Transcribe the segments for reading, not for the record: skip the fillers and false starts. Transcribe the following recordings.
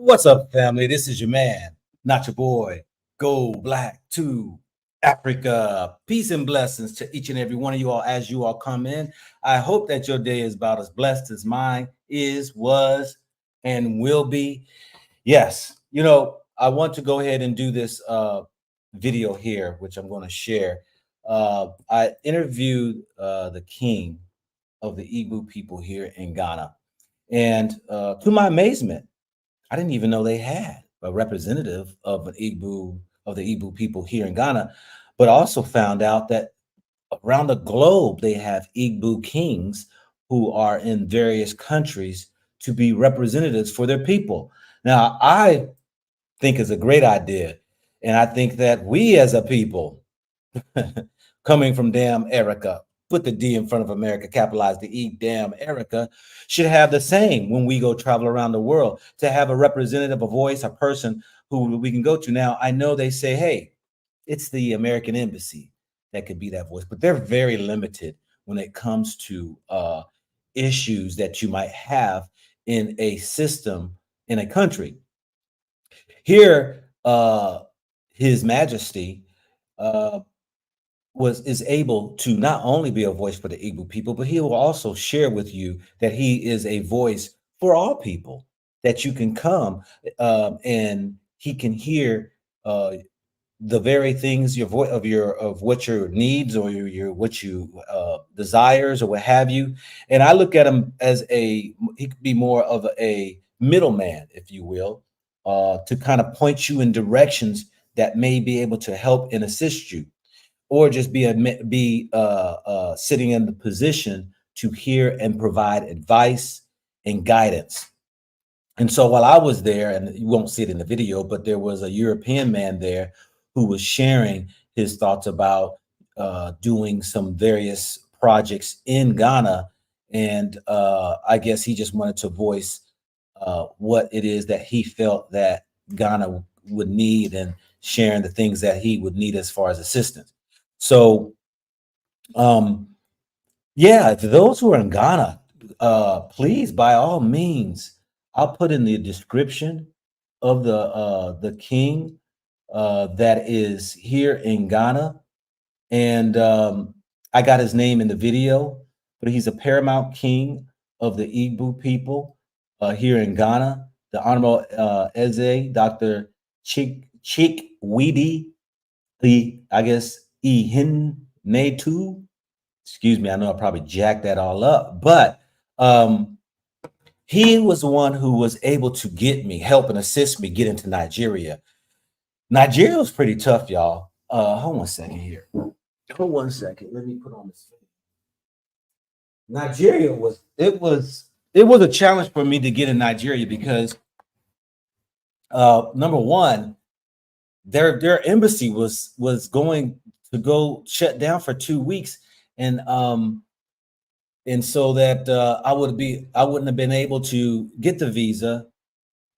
What's up, family? This is your man, not your boy. Go Black to Africa. Peace and blessings to each and every one of you all as you all come in. I hope that your day is about as blessed as mine is, was, and will be. Yes, I want to go ahead and do this video here, which I'm going to share. I interviewed the king of the Igbo people here in Ghana. And to my amazement, I didn't even know they had a representative of the Igbo people here in Ghana, but also found out that around the globe they have Igbo kings who are in various countries to be representatives for their people. Now, I think is a great idea, and I think that we as a people coming from damn Erica, put the D in front of America, capitalize the E, damn Erica, should have the same when we go travel around the world, to have a representative, a voice, a person who we can go to. Now, I know they say, hey, it's the American embassy that could be that voice, but they're very limited when it comes to issues that you might have in a system in a country. Here, His Majesty is able to not only be a voice for the Igbo people, but he will also share with you that he is a voice for all people, that you can come and he can hear the very things of what your needs or your what you desires or what have you. And I look at him as he could be more of a middleman, if you will, to kind of point you in directions that may be able to help and assist you, or just be sitting in the position to hear and provide advice and guidance. And so while I was there, and you won't see it in the video, but there was a European man there who was sharing his thoughts about doing some various projects in Ghana. And I guess he just wanted to voice what it is that he felt that Ghana would need, and sharing the things that he would need as far as assistance. So, yeah, to those who are in Ghana, please, by all means, I'll put in the description of the king that is here in Ghana, and I got his name in the video, but he's a paramount king of the Igbo people here in Ghana, the Honorable Eze, Dr. Chikwudi, I guess, Ihinnetu. Excuse me, I know I probably jacked that all up, but he was the one who was able to help and assist me get into Nigeria. Nigeria was pretty tough, y'all. Hold one second here. Hold one second. Let me put on this thing. Nigeria was a challenge for me to get in Nigeria because number one, their embassy was going to go shut down for 2 weeks, and so that I wouldn't have been able to get the visa,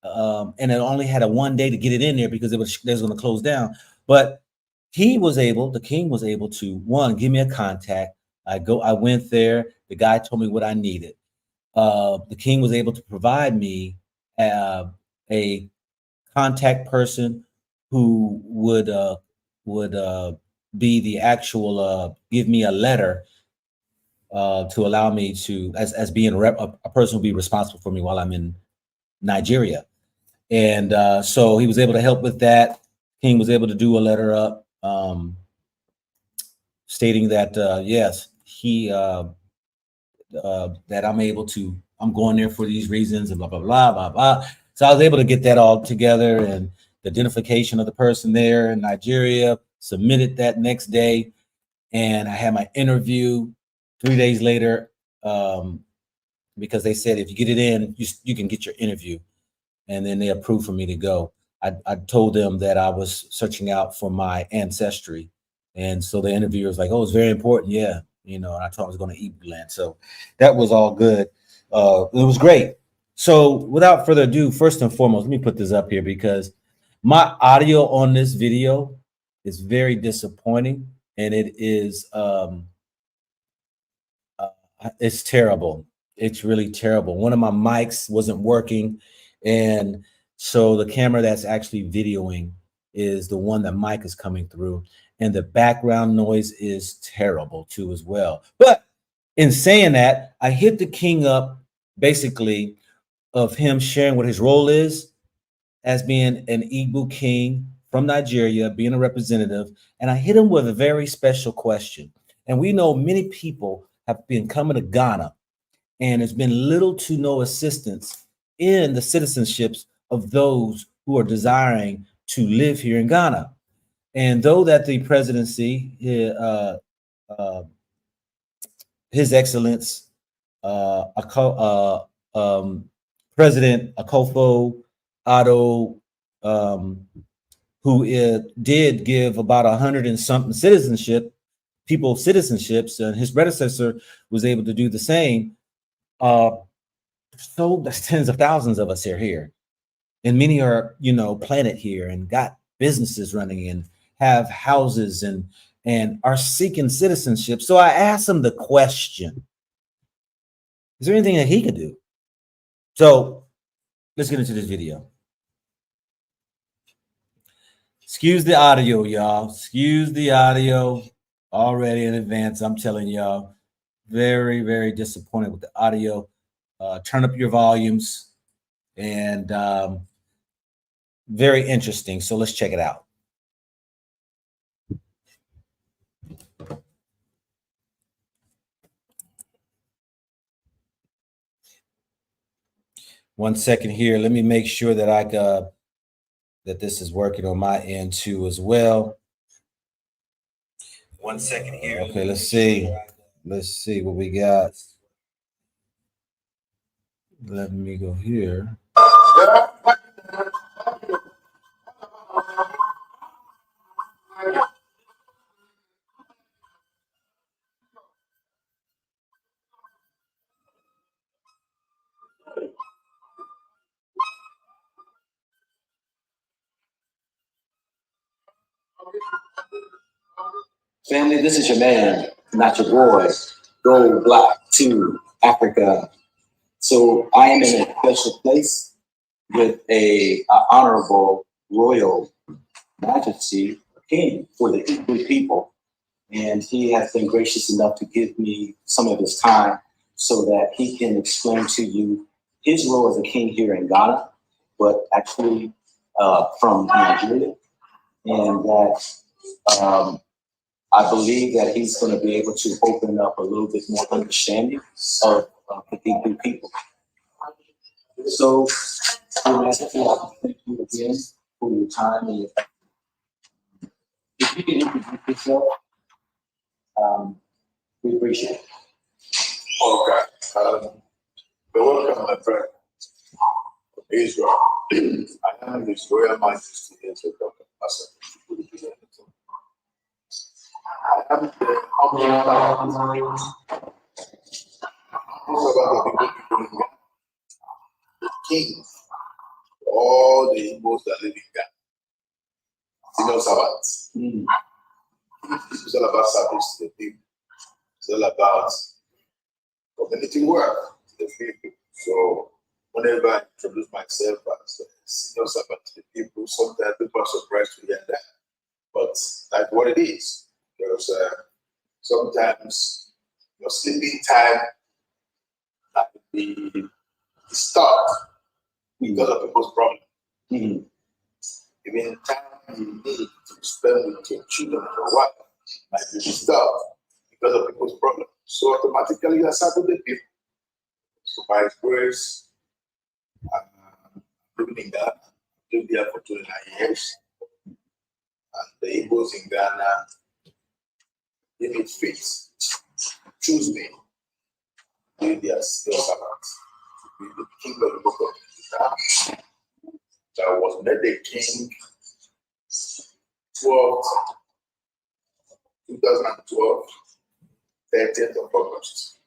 and it only had a 1 day to get it in there because they was going to close down. But the king was able to, one, give me a contact. I went there. The guy told me what I needed. The king was able to provide me a contact person who would be the actual give me a letter to allow me to, as being a person who be responsible for me while I'm in Nigeria. And so he was able to help with that. King was able to do a letter up stating that yes, he that I'm going there for these reasons and blah blah blah blah blah. So I was able to get that all together, and the identification of the person there in Nigeria, submitted that next day, and I had my interview 3 days later, because they said if you get it in, you can get your interview, and then they approved for me to go. I told them that I was searching out for my ancestry, and so the interviewer was like, "Oh, it's very important, yeah." And I told him I was going to Igbo land, so that was all good. It was great. So without further ado, first and foremost, let me put this up here because my audio on this video is very disappointing, and it is it's terrible. It's really terrible. One of my mics wasn't working, and So the camera that's actually videoing is the one that mic is coming through, and the background noise is terrible too as well. But in saying that, I hit the king up basically of him sharing what his role is as being an Igbo king from Nigeria, being a representative, and I hit him with a very special question. And we know many people have been coming to Ghana, and there's been little to no assistance in the citizenships of those who are desiring to live here in Ghana. And though that the presidency, His Excellence, President Akufo-Addo, who did give about 100 and something citizenships, and his predecessor was able to do the same. So there's tens of thousands of us here, and many are, planted here and got businesses running and have houses and are seeking citizenship. So I asked him the question: is there anything that he could do? So let's get into this video. Excuse the audio, y'all. Excuse the audio already in advance. I'm telling y'all, very, very disappointed with the audio. Turn up your volumes, and very interesting. So let's check it out. One second here. Let me make sure that that this is working on my end too as well. 1 second here. Okay, let's see. Let's see what we got. Let me go here. Family, this is your man, not your boy. Go Black to Africa. So I am in a special place with a honorable royal majesty king for the Igbo people. And he has been gracious enough to give me some of his time so that he can explain to you his role as a king here in Ghana, but actually from Nigeria. And that I believe that he's going to be able to open up a little bit more understanding of the Igbo people. So, thank you again for your time. And if you can introduce yourself, we appreciate it. Okay. Welcome, my friend, Israel. I am His Royal Majesty, Dr. Pastor. I am the humble king, all the Igbos that live in Ghana. Civil servants. It's all about service to the people. It's all about community work to the people. So whenever I introduce myself as a senior servant to the people, sometimes people are surprised to hear that. But that's what it is. Because sometimes your sleeping time can be stopped because of people's problems. Even time you need to spend with your children or what might be stopped because of people's problems. So automatically you are serving the people. So by His grace, I'm living in Ghana. I've lived there for 29 years. And the Igbos in Ghana, they need faith. Choose me. Be their servant. Be the king of the book of Ghana. So I was made the king 2012, 30th of August.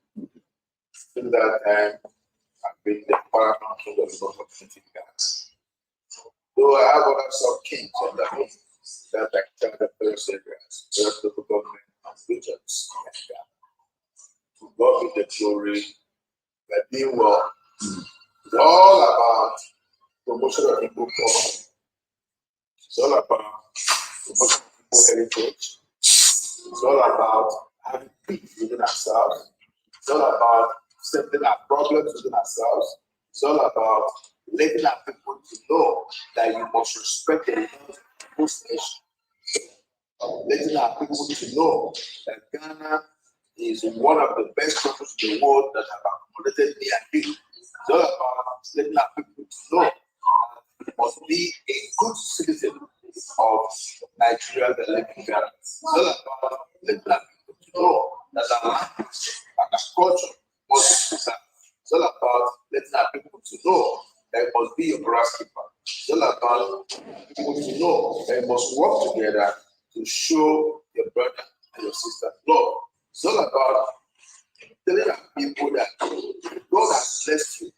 Since that time, I've been the paramount king of the book of Ghana. Though I have other sub-kings under me that I charge the various areas, various local government and regions in Ghana. To God be the glory, that being well, it's all about promotion promotion of Igbo culture. It's all about promotion of Igbo heritage. It's all about having peace within ourselves. It's all about settling our problems within ourselves. It's all about letting our people to know that you must respect the host nation. Letting our people to know that Ghana is one of the best countries in the world that have accommodated me and you. It's all about letting our people to know that you must be a good citizen of Nigeria that live in Ghana. It's all about letting our people to know that our language and our culture must be preserved. It's all about letting our people to know that it must be a grass keeper. It's all about people to know that you must work together to show your brother and your sister love. It's all about telling our people that if God has blessed you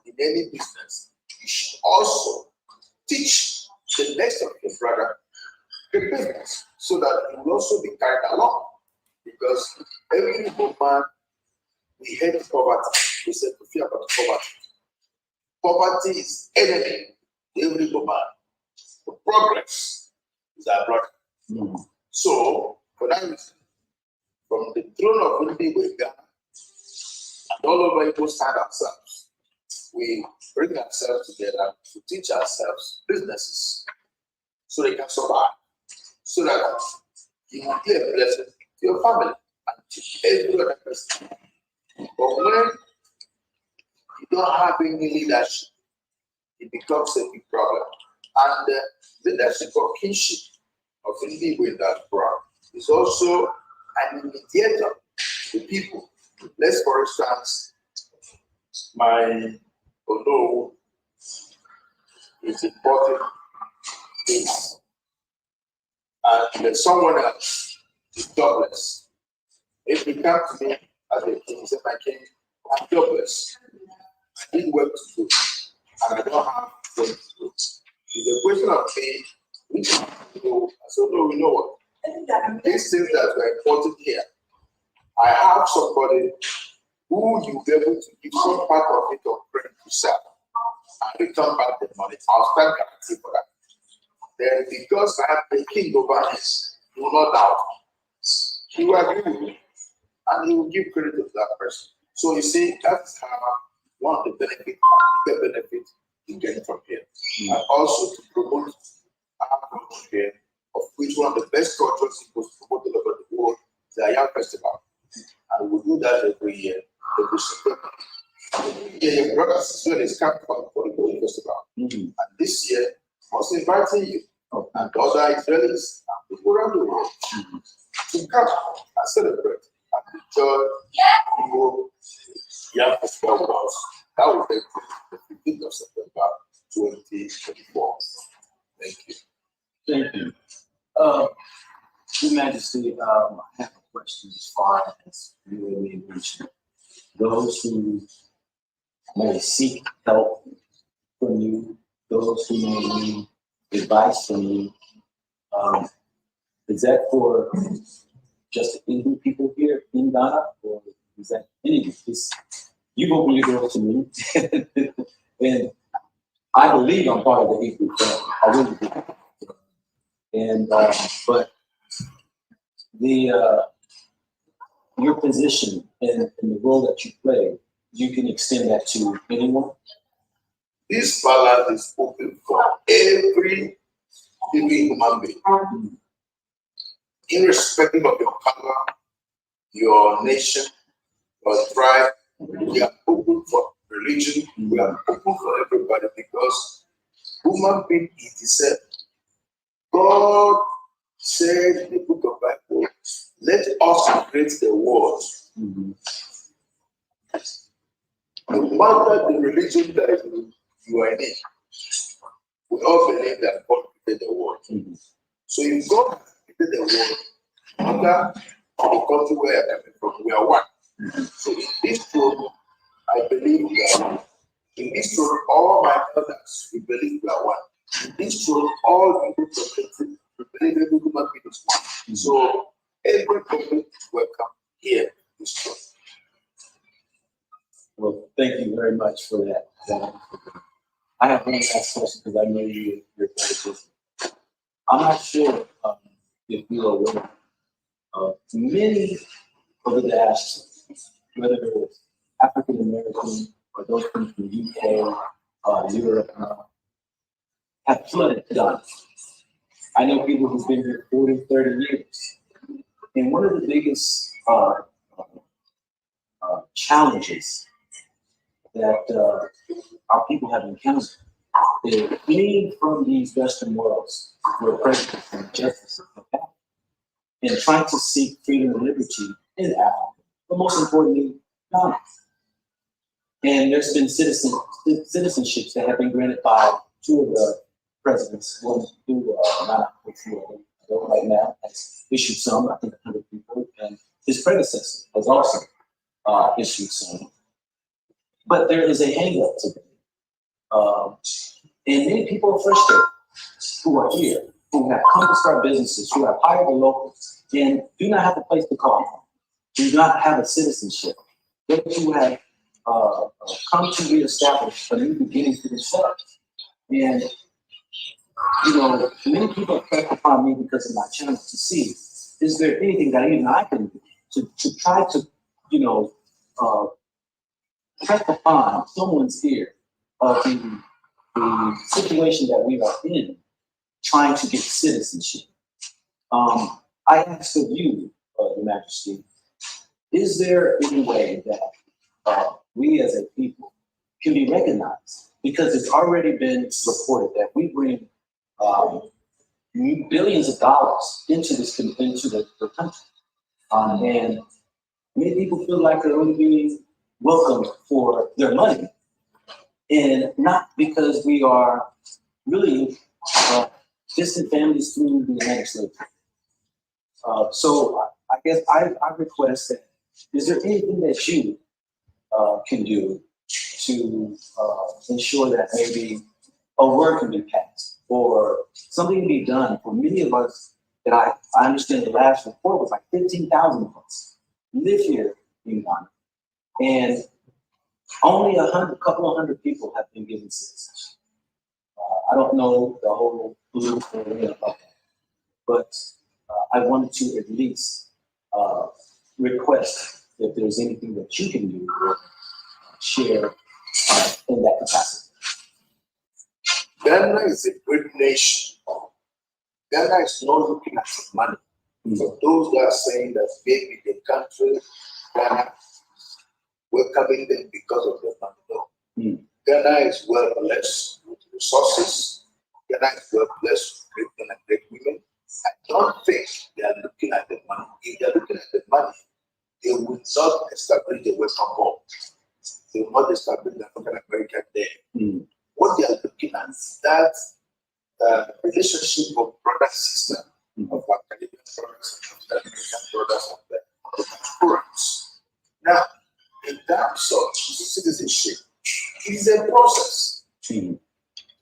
in any business, you should also teach the next of your brother the business so that he will also be carried along. Because every woman, we hate poverty. We say to fear about poverty. Poverty is enemy to every woman. The progress is our brother. So, for that reason, from the throne of Igbo in Ghana and all over Igbo stand ourselves, we bring ourselves together to teach ourselves businesses so they can survive, so that you will be a blessing to your family and to every other person. But when you don't have any leadership, it becomes a big problem. And the leadership of Kingship of Igbo in Diaspora is also an mediator to people. Let's, for instance, my OAU is important things, and someone else is jobless. If you come to me as a king, say, my king, I'm jobless. I need work to do, and I don't have work to do. It's a question of me, which to do. So, no, we know what. These things that were important here, I have somebody who you'll be able to give some part of it on credit to sell and return back the money. I'll stand guarantee for that. Then, because I have the king over this, you will not doubt. He will agree with me, and he will give credit to that person. So you see, that's how one of the benefits, bigger benefits you get from here. And also to promote our culture here, of which one of the best cultures is promoted over the world is the Young Festival. And we do that every year, every September. Every year, your brothers as well is coming for the Young Festival. And this year, I was inviting you and other Israelis and people around the world to come and celebrate and enjoy Igbo Young Festival. That will take place the 15th of September 2024. Thank you. Thank you. Your Majesty, I have a question as far as you already mentioned. Those who may seek help from you, those who may need advice from you, is that for just the Igbo people here in Ghana, or is that any? You've opened your doors to me, and I believe I'm part of the Igbo family. I really do. And but your position and the role that you play, you can extend that to anyone. This balance is open for every living human being, irrespective of your color, your nation, your tribe. We are open for religion. We are open for everybody because human being is the same. God said in the book of Bible, let us create the world. No matter the religion that you are in, we all believe that God created the world. So if God created the world, no matter the country where I am from, we are one. So in this throne, I believe we are one. In this throne, all my brothers, we believe we are one. In this throne, all people we believe every human being is one. So everybody is welcome here in this throne. Well, thank you very much for that. I have one last question because I know you're very busy. I'm not sure if you are aware of many of the diaspora, whether it's African American or those from the UK, Europe, have flooded Ghana. I know people who've been here 40, 30 years. And one of the biggest challenges that our people have encountered is fleeing from these Western worlds where prejudice and justice are happening and trying to seek freedom and liberty in Africa, but most importantly, Ghana. And there's been citizenships that have been granted by two of the presidents, one who right now has issued some, I think 100 people, and his predecessor has also issued some. But there is a hang up today. And many people are frustrated who are here, who have come to start businesses, who have hired the locals, and do not have a place to call home, do not have a citizenship. Those who have come to reestablish a new beginning for themselves. And, you know, many people have pressed upon me because of my channel to see, is there anything that even I can do to try to, you know, press upon someone's ear of the situation that we are in, trying to get citizenship. I ask of you, Your Majesty, is there any way that we as a people can be recognized? Because it's already been reported that we bring billions of dollars into the country. And many people feel like they're only being welcomed for their money, and not because we are really distant families through the Atlantic slave trade. So I guess I request that, is there anything that you can do to ensure that maybe a word can be passed or something can be done for many of us that I understand the last report was like 15,000 of us live here in Ghana, and only a couple of hundred people have been given citizenship. I don't know the whole political arena of that, but I wanted to at least request if there's anything that you can do or share in that capacity. Ghana is a great nation. Ghana is not looking at the money. For those that are saying that maybe the country, Ghana, welcoming them because of the money. No. Ghana is well blessed with resources. Ghana is well blessed with great men and great women. I don't think they are looking at the money. If they are looking at the money, they will not establish the welcome home. They will not establish the African American there. What they are looking at is that relationship of brother sister of our Canadian brothers and American brothers and the diasporans. Now, in terms of citizenship, it is a process.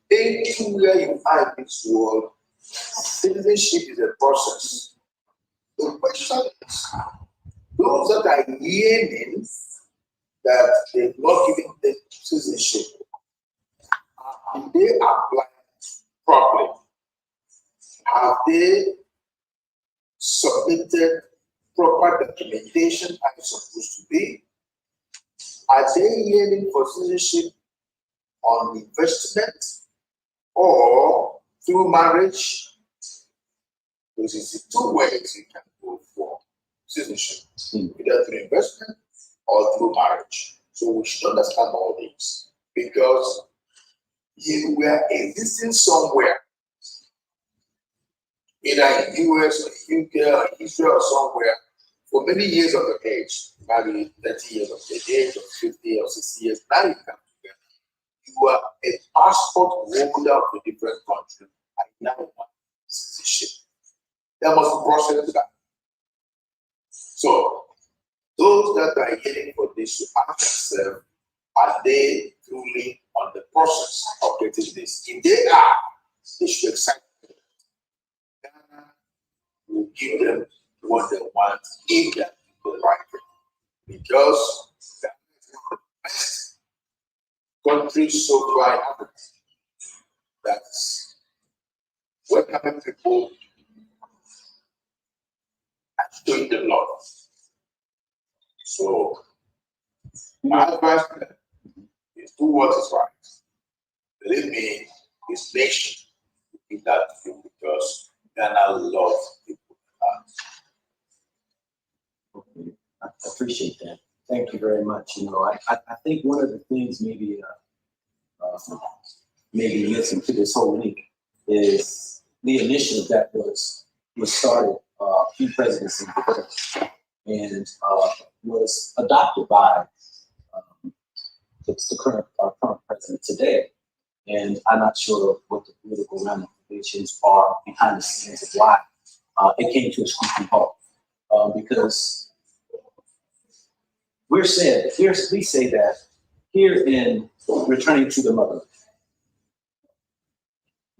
Anywhere you are in this world, citizenship is a process. The question is, those that are yearning that they've not given the citizenship, have they applied properly? Have they submitted proper documentation as it's supposed to be? Are they yearning for citizenship on investment or through marriage? Because it's two ways you can go for citizenship, either through investment or through marriage. So we should understand all these, because if we are existing somewhere, either in the US or UK or Israel or somewhere, for many years of the age, maybe 30 years of the age, or 50 or 60 years, now you come together. You are a passport holder of a different country, and now want citizenship. There must be process to that. So, those that are heading for this should ask themselves, are they truly on the process of getting this? If they are, they should accept it. Ghana will give them what they want if they are the right thing. Because Ghana is one of the best countries so far in Africa. That's welcoming people and showing them love. So my advice to them is do what is right. Believe me, this nation will be that to you because Ghana loves people. Okay. I appreciate that. Thank you very much. You know, I think one of the things maybe missing to this whole week is the initiative that was started a few presidents ago and was adopted by our current president today. And I'm not sure what the political ramifications are behind the scenes of why it came to a screeching halt. Because we say that here in returning to the mother,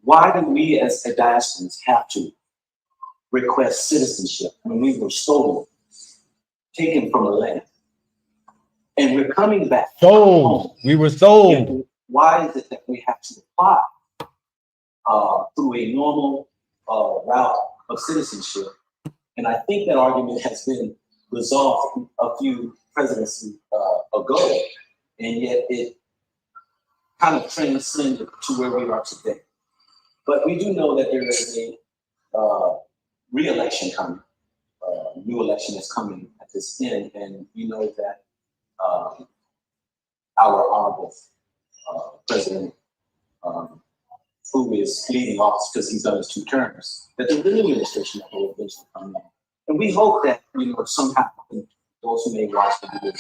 why do we as diasporans have to request citizenship when we were stolen, taken from the land, and we're coming back? Sold. We were sold. Why is it that we have to apply through a normal route of citizenship? And I think that argument has been resolved a few presidencies ago, and yet it kind of transcended to where we are today. But we do know that there is a re-election coming, new election is coming at this end, and you know that our honorable president, who is leading office because he's done his 2 terms, that the new administration that will eventually come in. And we hope that, you know, somehow, those who may watch the video,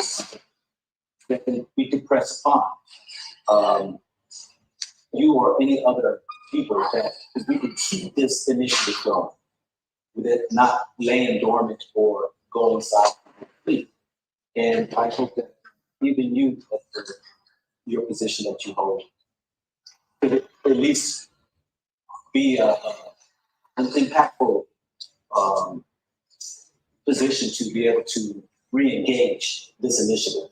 that we could press upon you or any other people that we can keep this initiative going, with it not laying dormant or going south. And I hope that even you, at your position that you hold, could at least be an impactful position to be able to re-engage this initiative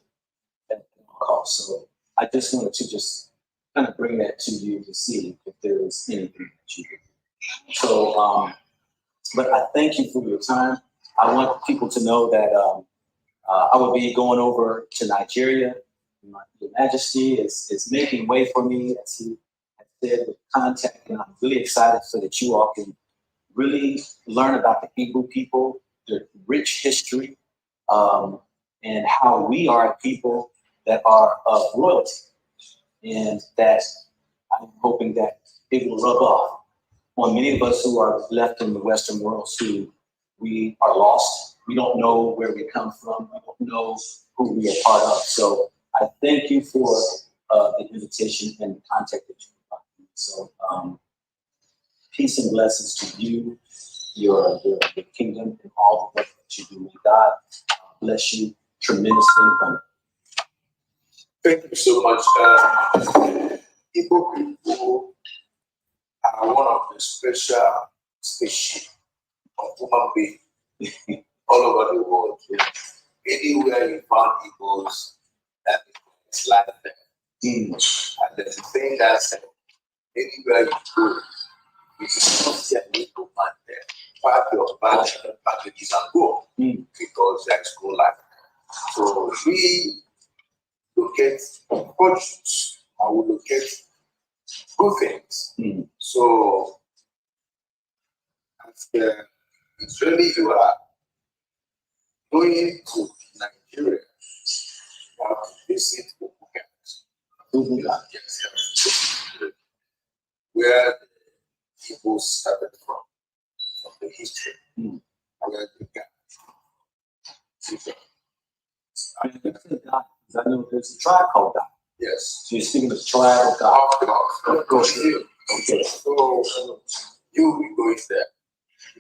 at no cost. So I just wanted to just kind of bring that to you to see if there is anything that you do. So, but I thank you for your time. I want people to know that I will be going over to Nigeria. Your Majesty is making way for me, as he has said, with contact, and I'm really excited so that you all can really learn about the Igbo people, their rich history, and how we are a people that are of royalty, and that I'm hoping that it will rub off on many of us who are left in the Western world, who we are lost. We don't know where we come from. We don't know who we are part of. So I thank you for the invitation and the contact that you provided. So peace and blessings to you, your kingdom, and all the work that you do. May God bless you tremendously. Thank you so much. Igbo people are one of the special species of human beings all over the world. Anywhere you find Igbos, that is like them. And there's a thing that said, anywhere you go, you don't see an Igbo man there. Pack your bags and packages and go, because there's no life. So we locate fortunes and we locate good things. So as it's really you are going to Nigeria, you have to visit Obiaforaka, where the people started from the history, where they got. I know there's a tribe called God. Yes. So you're speaking of the tribe of God. Of course. Okay. So you will be going there.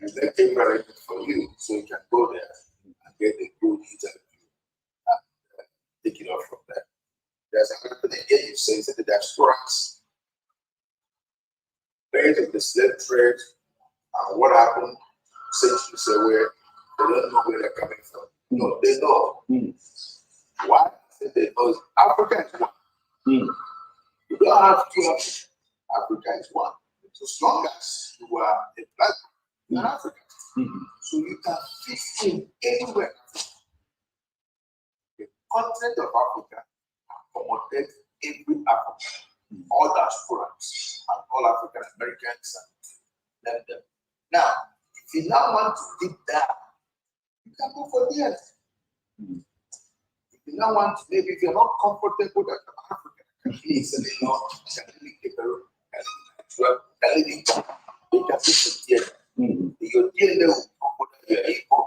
And then take arrangement for you so you can go there and get a good interview and take it off from there. There's another thing again you say that the Diaspora based on the slave trade and what happened centuries away, they don't know where they're coming from. No, they know. Why? They know Africa is one. You don't have two Africa. Africa is one. So as long as you are a black, you're an African. So you can fit in anywhere. The continent of Africa accommodates every African, all diasporans, and all African Americans, and let them. Now, if you now want to dip down, you can go for DNA. If you now want to, maybe if you're not comfortable that Africa, please, and you know, can live in Cameroon, can live in Ghana, you can fit in DNA. Your DNA will come whether you are Igbo,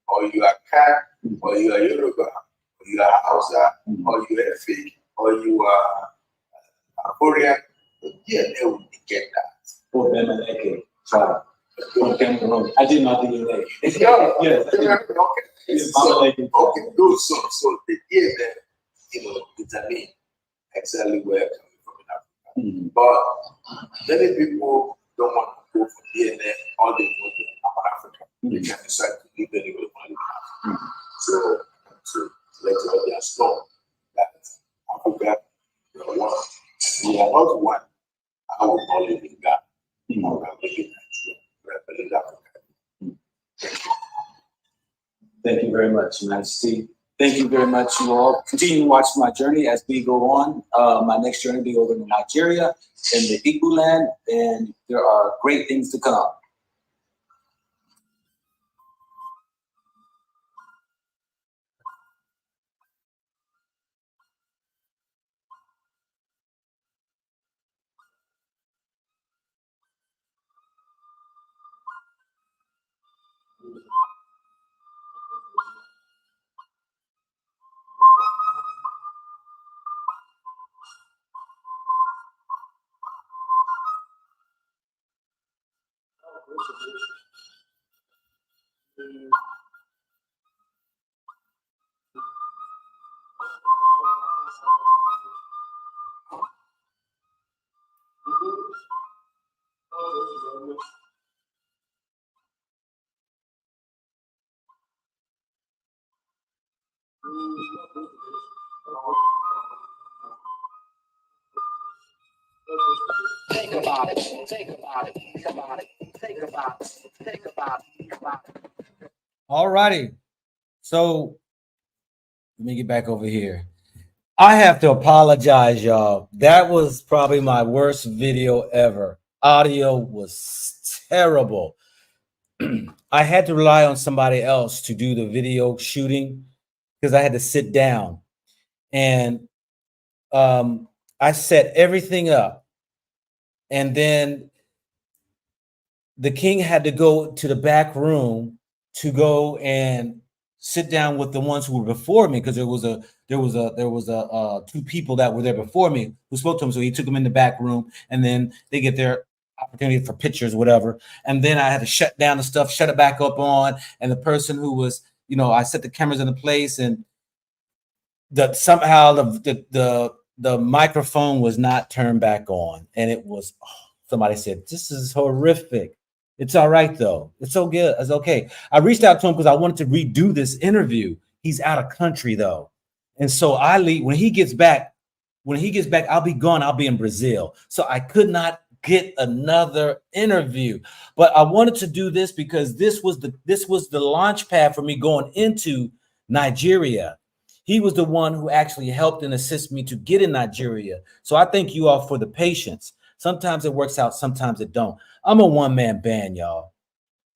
or you are Kan, or you are Yoruba, or you are Hausa, or you are Efik, or you are Korean. The DNA will get that. For them and okay, try. I did not do that. Yes. Okay. Okay. So the DNA, you know, determine exactly where coming from in Africa. But many people don't want to go for DNA, all they know is Africa. They can decide to live anywhere they want. So to let the audience know that Africa, we are one. We are not one. I will not live in Ghana. I will live in Nigeria. Thank you very much, Majesty. Thank you very much, you all. Continue to watch my journey as we go on. My next journey will be over in Nigeria, in the Igbo land, and there are great things to come. Think about it. Think about it. Think about it. Think about it. Think about it. Think about it. All righty. So let me get back over here. I have to apologize, y'all. That was probably my worst video ever. Audio was terrible. I had to rely on somebody else to do the video shooting because I had to sit down. And I set everything up. And then the king had to go to the back room to go and sit down with the ones who were before me, because there was two people that were there before me who spoke to him. So he took them in the back room, and then they get their opportunity for pictures, whatever. And then I had to shut down the stuff, shut it back up on, and the person who was, you know, I set the cameras into place, and somehow the microphone was not turned back on, and it was. Somebody said, "This is horrific." It's all right though. It's so good. It's okay. I reached out to him because I wanted to redo this interview. He's out of country though, and so I leave when he gets back. When he gets back, I'll be gone. I'll be in Brazil, so I could not get another interview. But I wanted to do this because this was the launch pad for me going into Nigeria. He was the one who actually helped and assisted me to get in Nigeria. So I thank you all for the patience. Sometimes it works out, sometimes it don't. I'm a one-man band, y'all.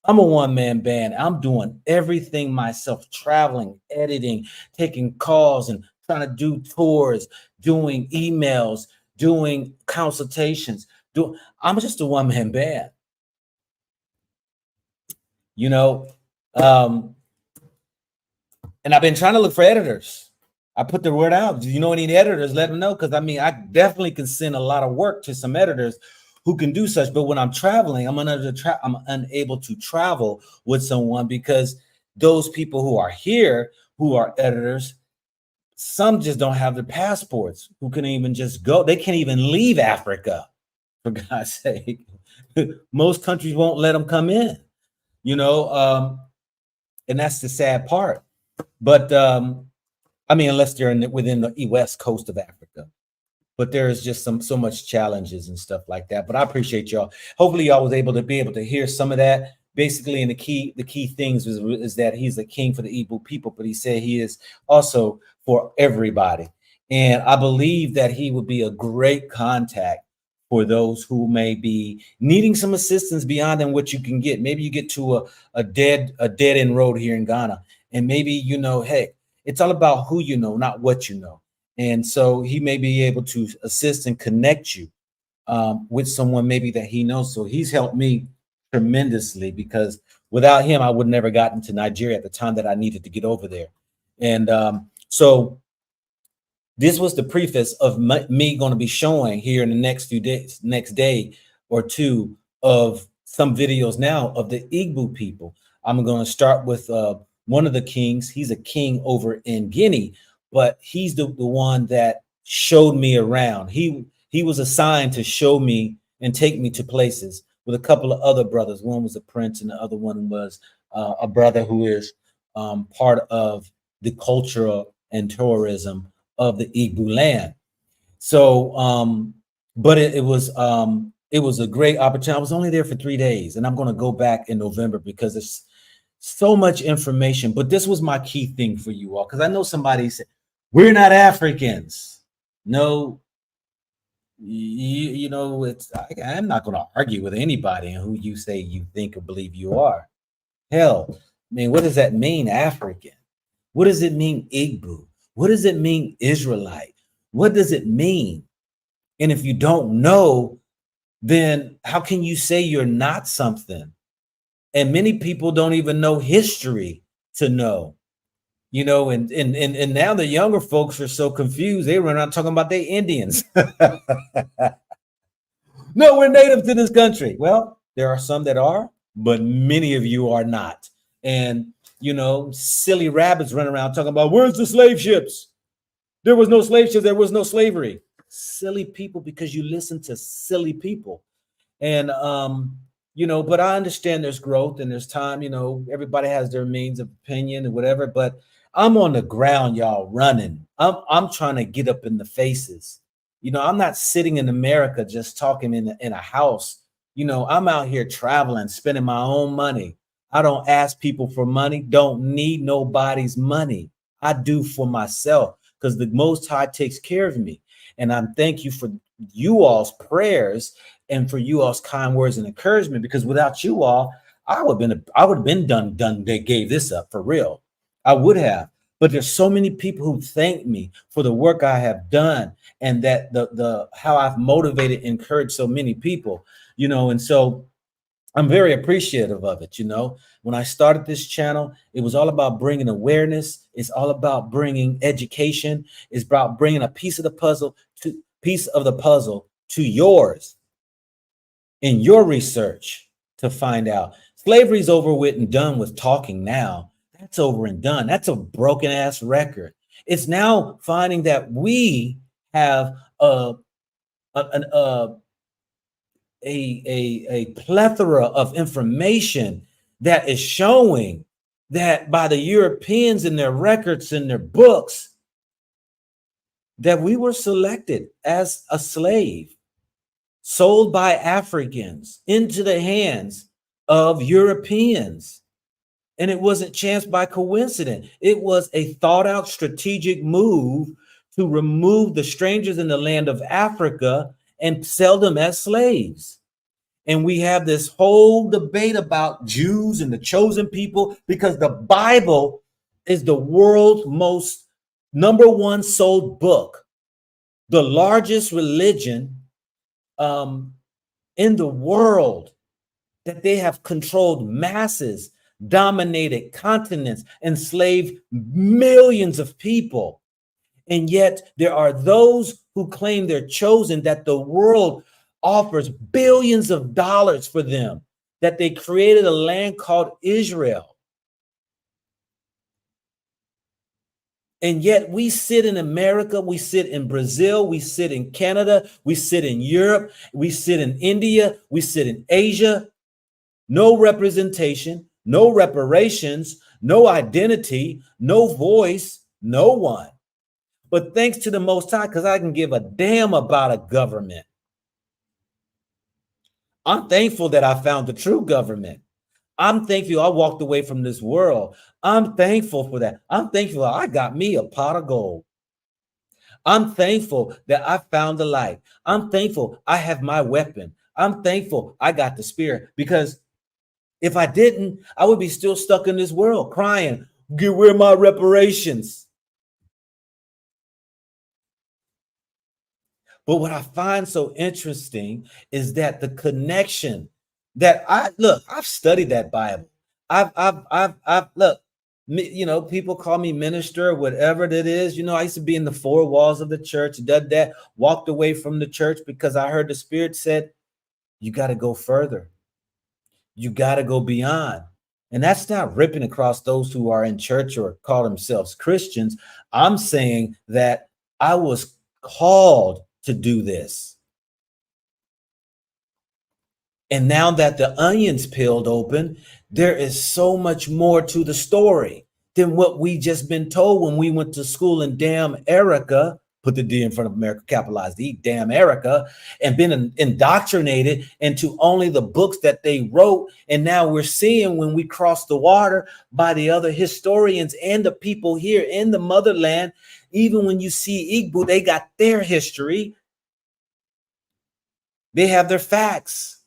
I'm a one-man band. I'm doing everything myself, traveling, editing, taking calls, and trying to do tours, doing emails, doing consultations. I'm just a one-man band. You know, and I've been trying to look for editors. I put the word out. Do you know any editors? Let them know, because I mean, I definitely can send a lot of work to some editors who can do such. But when I'm traveling, I'm unable to travel with someone, because those people who are here, who are editors, some just don't have their passports, who can even just go. They can't even leave Africa, for God's sake. Most countries won't let them come in, you know, and that's the sad part. But I mean, unless they're within the west coast of Africa. but there is just so much challenges and stuff like that. But I appreciate y'all. Hopefully y'all was able to hear some of that. Basically, and the key things is that he's a king for the Igbo people, but he said he is also for everybody. And I believe that he would be a great contact for those who may be needing some assistance beyond than what you can get. Maybe you get to a dead end road here in Ghana, and maybe, you know, hey, it's all about who you know, not what you know. And so he may be able to assist and connect you with someone maybe that he knows. So he's helped me tremendously, because without him, I would never gotten to Nigeria at the time that I needed to get over there. And so this was the preface of me going to be showing here in the next few days, next day or two, of some videos now of the Igbo people. I'm going to start with one of the kings. He's a king over in Guinea, but he's the one that showed me around. He was assigned to show me and take me to places with a couple of other brothers. One was a prince and the other one was a brother who is part of the cultural and tourism of the Igbo land. So, but it was a great opportunity. I was only there for 3 days, and I'm going to go back in November because it's so much information. But this was my key thing for you all, because I know somebody said, we're not Africans. No, you know, I'm not going to argue with anybody who you say you think or believe you are. Hell, I mean, what does that mean, African? What does it mean, Igbo? What does it mean, Israelite? What does it mean? And if you don't know, then how can you say you're not something? And many people don't even know history to know, you know, and now the younger folks are so confused. They run around talking about they Indians. No, we're native to this country. Well, there are some that are, but many of you are not. And, you know, silly rabbits run around talking about, where's the slave ships? There was no slave ships. There was no slavery. Silly people, because you listen to silly people. And, you know, but I understand there's growth and there's time, you know, everybody has their means of opinion and whatever, but I'm on the ground, y'all, running. I'm trying to get up in the faces. You know, I'm not sitting in America just talking in a house. You know, I'm out here traveling, spending my own money. I don't ask people for money, don't need nobody's money. I do for myself, because the Most High takes care of me. And I'm thank you for you all's prayers and for you all's kind words and encouragement, because without you all, I would have been done. They gave this up for real. I would have. But there's so many people who thank me for the work I have done, and that the how I've motivated, encouraged so many people, you know, and so I'm very appreciative of it. You know, when I started this channel, it was all about bringing awareness. It's all about bringing education. It's about bringing a piece of the puzzle to yours in your research to find out. Slavery's over with and done with talking now. That's over and done. That's a broken ass record. It's now finding that we have a plethora of information that is showing that by the Europeans in their records and their books, that we were selected as a slave, sold by Africans into the hands of Europeans. And it wasn't chance by coincidence. It was a thought out strategic move to remove the strangers in the land of Africa and sell them as slaves. And we have this whole debate about Jews and the chosen people, because the Bible is the world's most #1 sold book, the largest religion in the world, that they have controlled masses, dominated continents, enslaved millions of people. And yet there are those who claim they're chosen, that the world offers billions of dollars for them, that they created a land called Israel. And yet we sit in America, we sit in Brazil, we sit in Canada, we sit in Europe, we sit in India, we sit in Asia. No representation, no reparations, no identity, no voice, no one. But thanks to the Most High, because I can give a damn about a government. I'm thankful that I found the true government. I'm thankful I walked away from this world. I'm thankful for that. I'm thankful I got me a pot of gold. I'm thankful that I found the light. I'm thankful I have my weapon. I'm thankful I got the spirit, because if I didn't, I would be still stuck in this world crying, "Get where my reparations?" But what I find so interesting is that the connection that I've studied that Bible. I've look, you know, people call me minister, whatever it is. You know, I used to be in the four walls of the church, did that, walked away from the church because I heard the Spirit said, you got to go further. You got to go beyond. And that's not ripping across those who are in church or call themselves Christians. I'm saying that I was called to do this. And now that the onion's peeled open, there is so much more to the story than what we just been told when we went to school in damn Erica, put the D in front of America, capitalized the E, damn Erica, and been indoctrinated into only the books that they wrote. And now we're seeing when we cross the water by the other historians and the people here in the motherland, even when you see Igbo, they got their history. They have their facts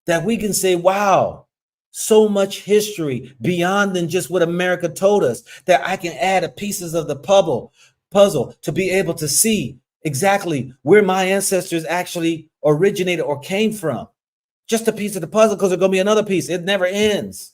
that we can say, wow, so much history beyond than just what America told us, that I can add a pieces of the puzzle to be able to see exactly where my ancestors actually originated or came from. Just a piece of the puzzle, because there's going to be another piece. It never ends.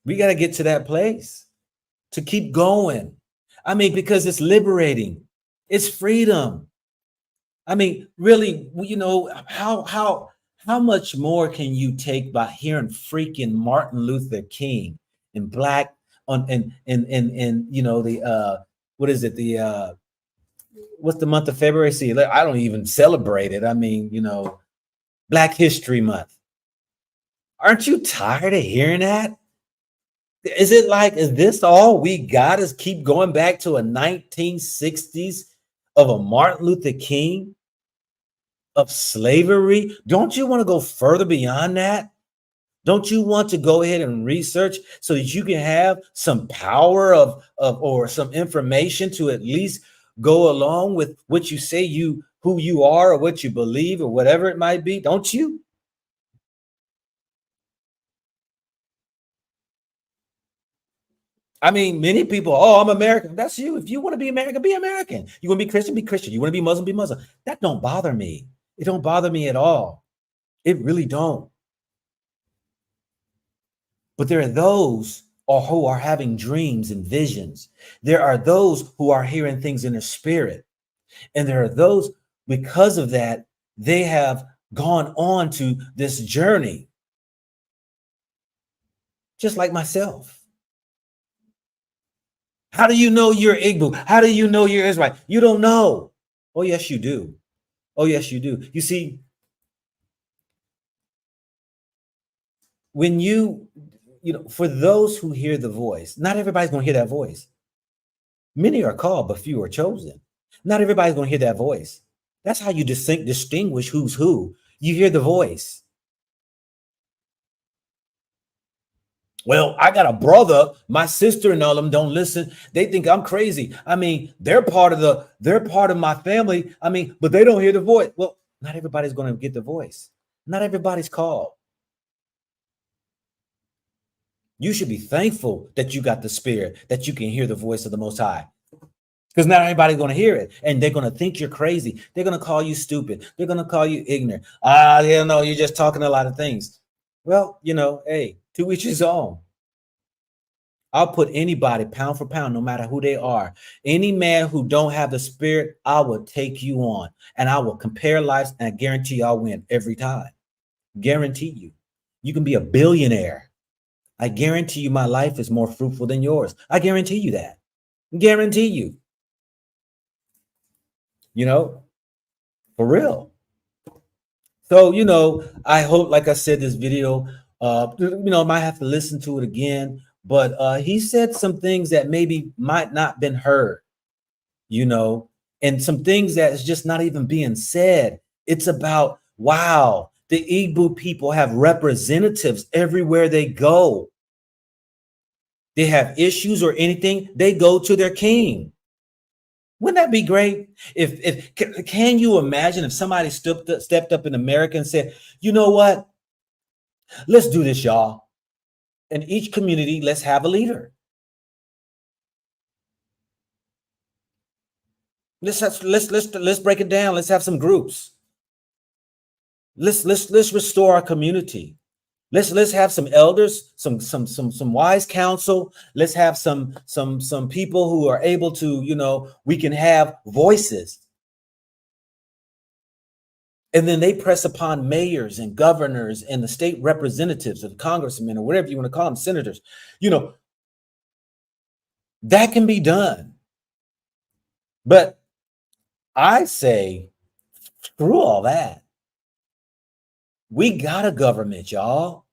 We got to get to that place to keep going. I mean, because it's liberating. It's freedom. I mean, really, you know, how much more can you take by hearing freaking Martin Luther King and Black on and you know the what is it, the what's the month of February? See, I don't even celebrate it. I mean, you know, Black History Month. Aren't you tired of hearing that? Is it like, is this all we got, is keep going back to a 1960s of a Martin Luther King, of slavery? Don't you want to go further beyond that? Don't you want to go ahead and research so that you can have some power of or some information to at least go along with what you say who you are or what you believe or whatever it might be? Don't you? I mean, many people, oh, I'm American. That's you. If you want to be American, be American. You want to be Christian, be Christian. You want to be Muslim, be Muslim. That don't bother me. It don't bother me at all. It really don't. But there are those who are having dreams and visions. There are those who are hearing things in their spirit. And there are those, because of that, they have gone on to this journey. Just like myself. How do you know you're Igbo? How do you know you're Israelite? You don't know. Oh, yes, you do. Oh, yes, you do. You see, when you know, for those who hear the voice, not everybody's going to hear that voice. Many are called, but few are chosen. Not everybody's going to hear that voice. That's how you distinguish who's who. You hear the voice. Well, I got a brother, my sister and all them don't listen. They think I'm crazy. I mean, they're part of my family. I mean, but they don't hear the voice. Well, not everybody's going to get the voice. Not everybody's called. You should be thankful that you got the spirit, that you can hear the voice of the Most High. Because not everybody's going to hear it. And they're going to think you're crazy. They're going to call you stupid. They're going to call you ignorant. You know, you're just talking a lot of things. Well, you know, hey, to each his own. I'll put anybody pound for pound, no matter who they are. Any man who don't have the spirit, I will take you on. And I will compare lives, and I guarantee I'll win every time. Guarantee you. You can be a billionaire. I guarantee you my life is more fruitful than yours. I guarantee you that. Guarantee you. You know, for real. So, you know, I hope, like I said, this video, you know, I might have to listen to it again, but he said some things that maybe might not been heard, you know, and some things that is just not even being said. It's about, wow, the Igbo people have representatives everywhere they go. They have issues or anything, they go to their king. Wouldn't that be great? If can you imagine if somebody stepped up in America and said, you know what? Let's do this, y'all. In each community, let's have a leader. Let's break it down. Let's have some groups. Let's restore our community. Let's have some elders, some wise counsel. Let's have some people who are able to, you know, we can have voices. And then they press upon mayors and governors and the state representatives or the congressmen or whatever you want to call them, senators. You know, that can be done. But I say, screw all that. We got a government, y'all.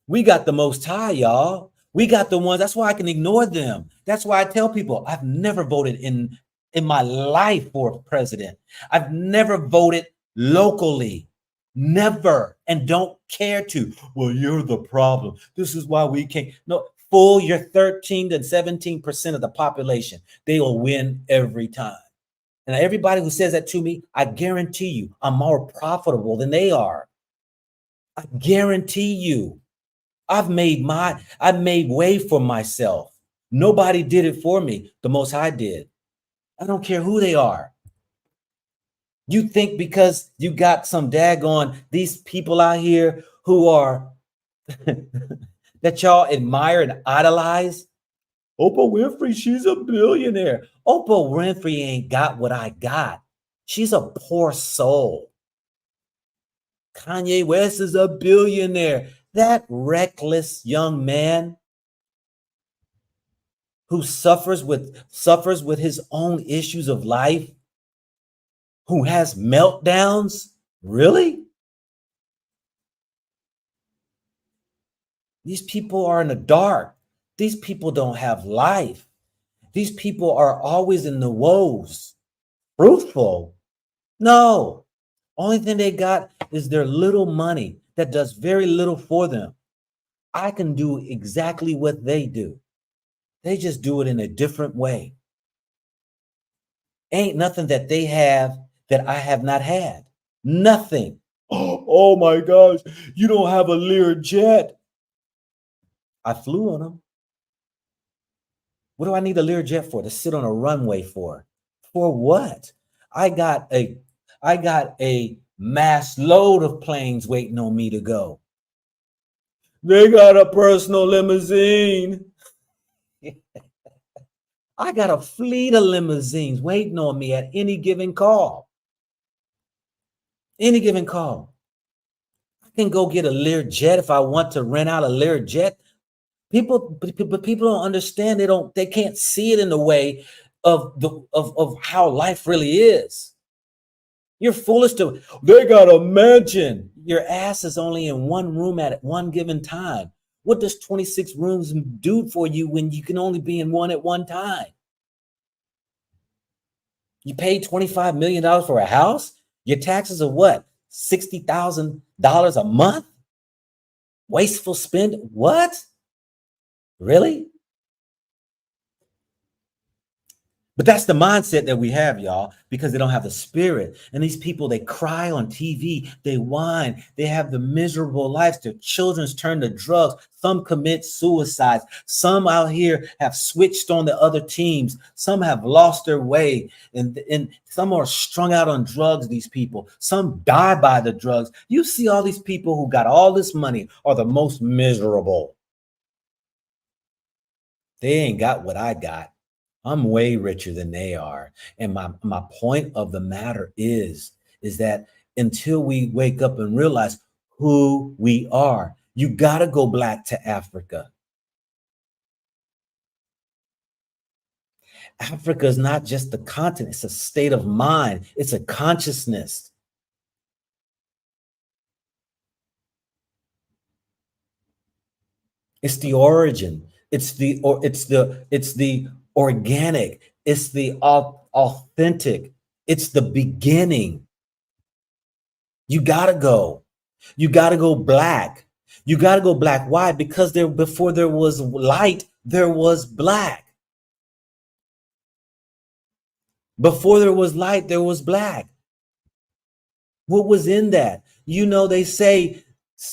We got the Most High, y'all. We got the ones. That's why I can ignore them. That's why I tell people I've never voted in my life for president. I've never voted locally. Never. And don't care to. Well, you're the problem. This is why we can't. No, fool your 13 to 17% of the population. They will win every time. And everybody who says that to me, I guarantee you, I'm more profitable than they are. I guarantee you. I've made way for myself. Nobody did it for me. The Most High did. I don't care who they are. You think because you got some daggone these people out here who are that y'all admire and idolize? Oprah Winfrey, she's a billionaire. Oprah Winfrey ain't got what I got. She's a poor soul. Kanye West is a billionaire. That reckless young man who suffers with his own issues of life, who has meltdowns, really? These people are in the dark. These people don't have life. These people are always in the woes. Fruitful? No. Only thing they got is their little money that does very little for them. I can do exactly what they do. They just do it in a different way. Ain't nothing that they have that I have not had. Nothing. Oh my gosh, you don't have a Lear jet. I flew on them. What do I need a Lear jet for? To sit on a runway for? For what? I got a mass load of planes waiting on me to go. They got a personal limousine. I got a fleet of limousines waiting on me at any given call. Any given call. I can go get a Lear jet if I want to rent out a Lear jet. People don't understand. They can't see it in the way of how life really is. You're foolish to, they got a mansion. Your ass is only in one room at one given time. What does 26 rooms do for you when you can only be in one at one time? You paid $25 million for a house? Your taxes are what? $60,000 a month? Wasteful spend? What? Really? But that's the mindset that we have, y'all, because they don't have the spirit. And these people, they cry on TV, they whine, they have the miserable lives. Their children's turn to drugs. Some commit suicides. Some out here have switched on the other teams. Some have lost their way. And some are strung out on drugs, these people. Some die by the drugs. You see all these people who got all this money are the most miserable. They ain't got what I got. I'm way richer than they are. And my point of the matter is that until we wake up and realize who we are, you got to go back to Africa. Africa is not just the continent, it's a state of mind, it's a consciousness. It's the origin, it's the organic, it's the authentic, it's the beginning. You gotta go black. You gotta go black. Why? Because before there was light, there was black. Before there was light, there was black. What was in that? You know, they say,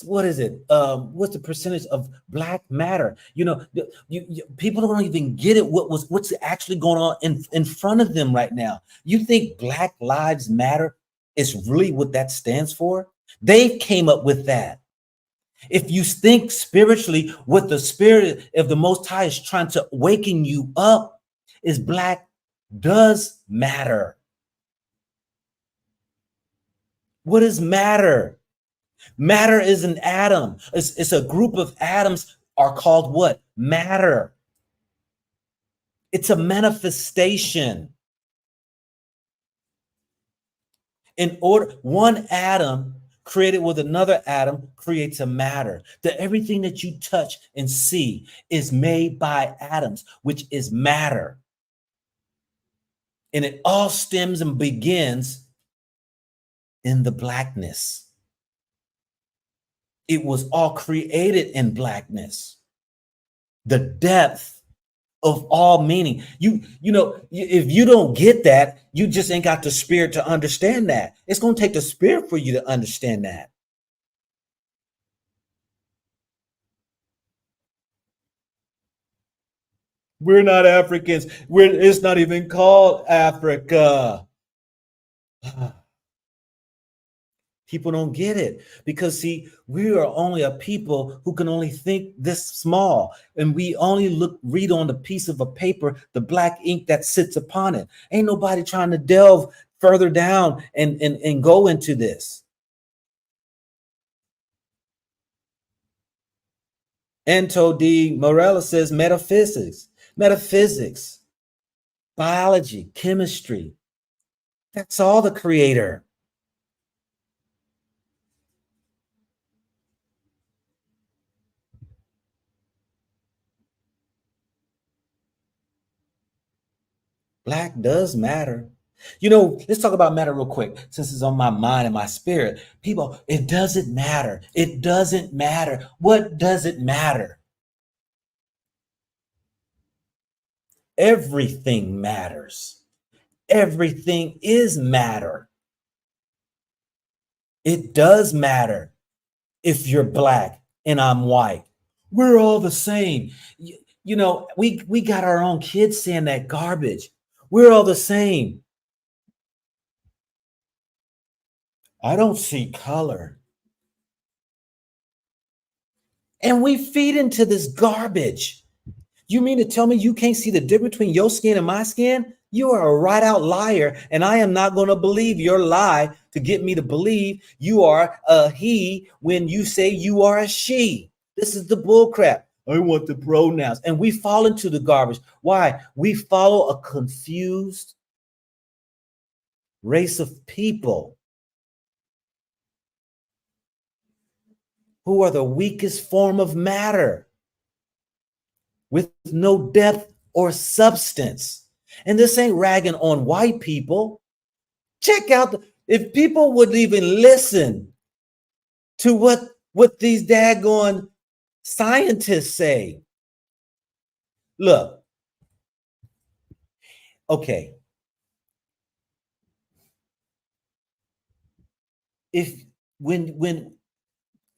what is it? What's the percentage of black matter? You know, people don't even get it. What's actually going on in front of them right now? You think Black Lives Matter is really what that stands for? They came up with that. If you think spiritually, what the spirit of the Most High is trying to waken you up is black does matter. What is matter? Matter is an atom. It's a group of atoms are called what? Matter. It's a manifestation. In order, one atom created with another atom creates a matter. That everything that you touch and see is made by atoms, which is matter. And it all stems and begins in the blackness. It was all created in blackness. The depth of all meaning. You know, if you don't get that, you just ain't got the spirit to understand that. It's going to take the spirit for you to understand that. We're not Africans. It's not even called Africa. People don't get it because, see, we are only a people who can only think this small, and we only read on the piece of a paper, the black ink that sits upon it. Ain't nobody trying to delve further down and go into this. Anto D. Morella says metaphysics, biology, chemistry. That's all the creator. Black does matter. You know, let's talk about matter real quick, since it's on my mind and my spirit. People, it doesn't matter. It doesn't matter. What does it matter? Everything matters. Everything is matter. It does matter if you're black and I'm white. We're all the same. You know, we got our own kids saying that garbage. We're all the same. I don't see color. And we feed into this garbage. You mean to tell me you can't see the difference between your skin and my skin? You are a right out liar, and I am not going to believe your lie to get me to believe you are a he when you say you are a she. This is the bull crap. I want the pronouns. And we fall into the garbage. Why? We follow a confused race of people who are the weakest form of matter with no depth or substance. And this ain't ragging on white people. Check out if people would even listen to what these daggone scientists say. Look, okay. When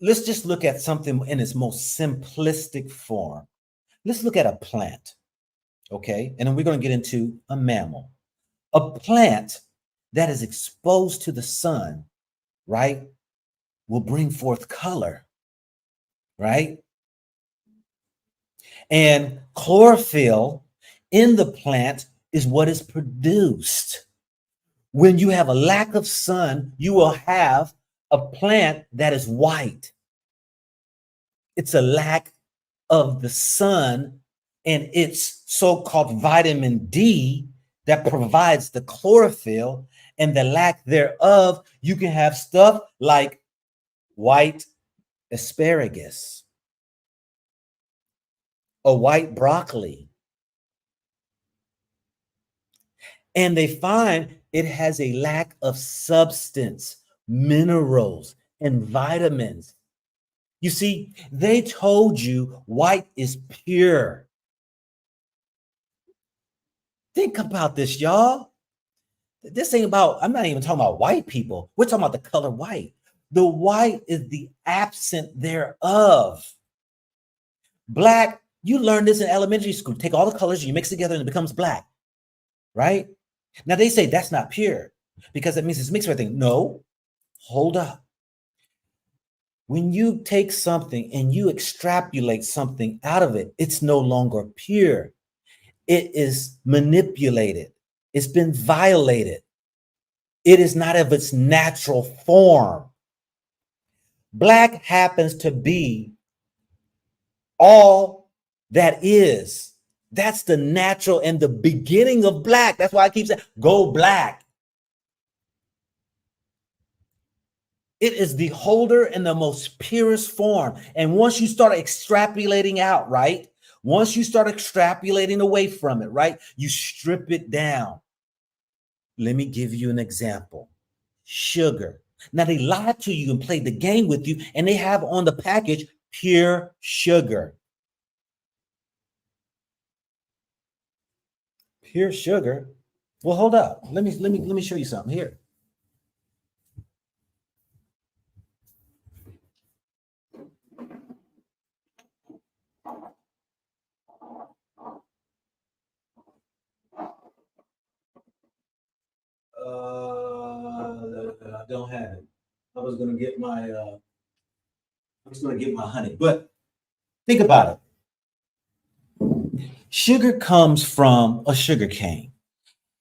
let's just look at something in its most simplistic form. Let's look at a plant, okay? And then we're going to get into a mammal. A plant that is exposed to the sun, right, will bring forth color, right? And chlorophyll in the plant is what is produced. When you have a lack of sun, you will have a plant that is white. It's a lack of the sun and it's so-called vitamin D that provides the chlorophyll, and the lack thereof, you can have stuff like white asparagus or white broccoli. And they find it has a lack of substance, minerals, and vitamins. You see, they told you white is pure. Think about this, y'all. This ain't about, I'm not even talking about white people. We're talking about the color white. The white is the absent thereof. Black, you learn this in elementary school. Take all the colors, you mix together, and it becomes black, right? Now they say that's not pure because that means it's mixed with everything. No, hold up. When you take something and you extrapolate something out of it, it's no longer pure. It is manipulated. It's been violated. It is not of its natural form. Black happens to be all that is. That's the natural and the beginning of black. That's why I keep saying, go black. It is the holder in the most purest form. And once you start extrapolating out, right? Once you start extrapolating away from it, right? You strip it down. Let me give you an example. Sugar. Now they lied to you and played the game with you, and they have on the package pure sugar. Pure sugar. Well, hold up. Let me show you something here. I don't have it. I was gonna get my honey, but think about it. Sugar comes from a sugar cane.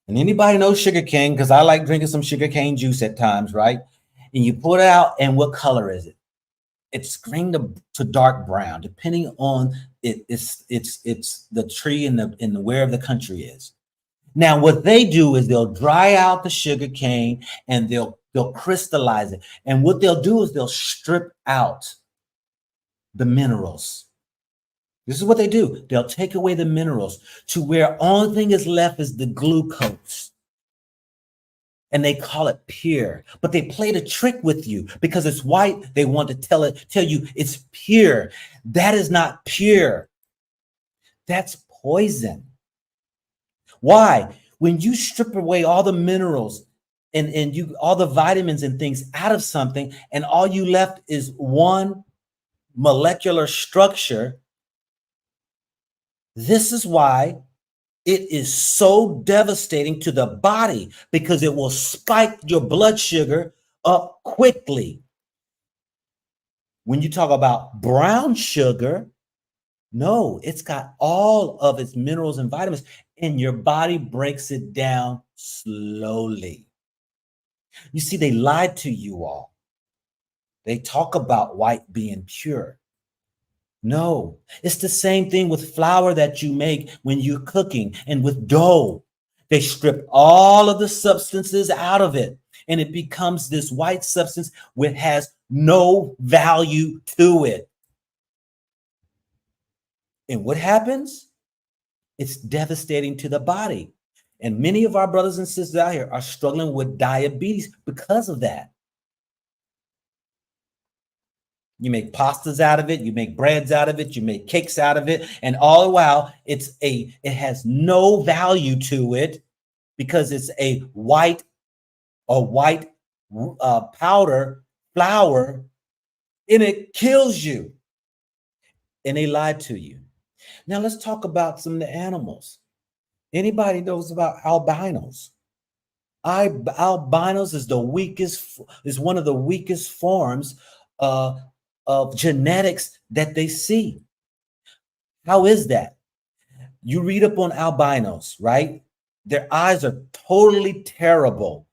And anybody knows sugar cane, because I like drinking some sugar cane juice at times, right? And you pull it out, and what color is it? It's green to dark brown, depending on it. It's the tree and the where the country is. Now, what they do is they'll dry out the sugar cane and they'll crystallize it. And what they'll do is they'll strip out the minerals. This is what they do. They'll take away the minerals to where only thing is left is the glucose. And they call it pure, but they played a trick with you because it's white. They want to tell you it's pure. That is not pure. That's poison. Why? When you strip away all the minerals and you all the vitamins and things out of something, and all you left is one molecular structure, this is why it is so devastating to the body, because it will spike your blood sugar up quickly. When you talk about brown sugar, no, it's got all of its minerals and vitamins, and your body breaks it down slowly. You see, they lied to you all. They talk about white being pure. No, it's the same thing with flour that you make when you're cooking and with dough. They strip all of the substances out of it, and it becomes this white substance which has no value to it. And what happens? It's devastating to the body. And many of our brothers and sisters out here are struggling with diabetes because of that. You make pastas out of it, you make breads out of it, you make cakes out of it, and all the while it has no value to it because it's a white powder flour, and it kills you. And they lied to you. Now let's talk about some of the animals. Anybody knows about albinos? Albinos is one of the weakest forms of genetics that they see. How is that? You read up on albinos, right? Their eyes are totally terrible.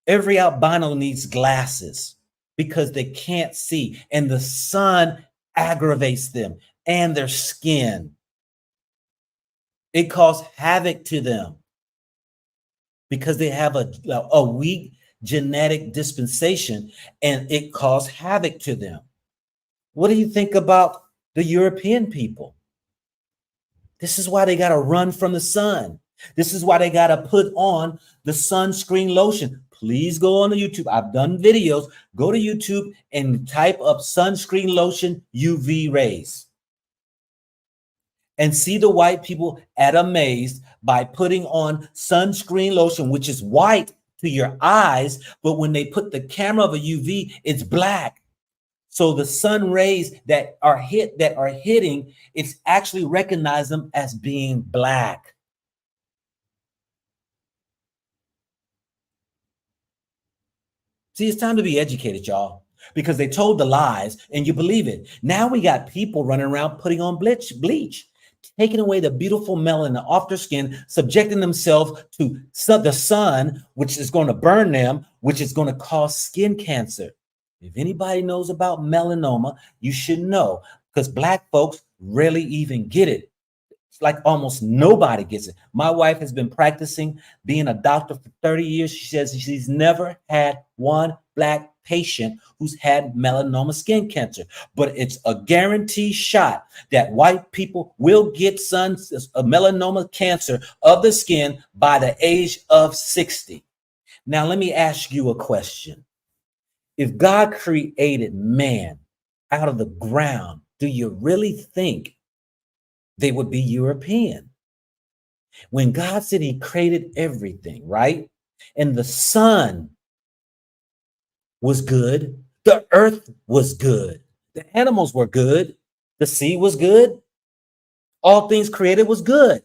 Every albino needs glasses because they can't see, and the sun aggravates them and their skin. It caused havoc to them because they have a weak genetic dispensation, and it caused havoc to them. What do you think about the European people? This is why they got to run from the sun. This is why they got to put on the sunscreen lotion. Please go on to YouTube. I've done videos. Go to YouTube and type up sunscreen lotion UV rays. And see the white people at amazed by putting on sunscreen lotion, which is white to your eyes, but when they put the camera of a UV, it's black. So the sun rays that are hitting, it's actually recognize them as being black. See, it's time to be educated, y'all, because they told the lies and you believe it. Now we got people running around putting on bleach, taking away the beautiful melanin off their skin, subjecting themselves to the sun, which is going to burn them, which is going to cause skin cancer. If anybody knows about melanoma, you should know, because Black folks rarely even get it. It's like almost nobody gets it. My wife has been practicing being a doctor for 30 years. She says she's never had one Black patient who's had melanoma skin cancer, but it's a guaranteed shot that white people will get melanoma cancer of the skin by the age of 60. Now, let me ask you a question. If God created man out of the ground, do you really think they would be European? When God said he created everything, right? And the sun was good, the earth was good, the animals were good, the sea was good, all things created was good.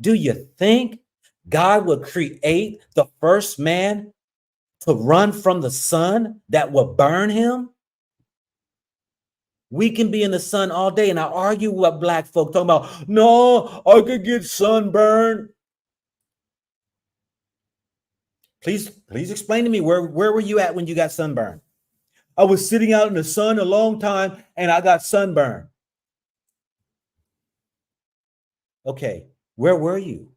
Do you think God would create the first man to run from the sun that will burn him? We can be in the sun all day, and I argue with Black folk talking about, no, I could get sunburned. Please explain to me, where were you at when you got sunburned? I was sitting out in the sun a long time and I got sunburned. Okay, where were you?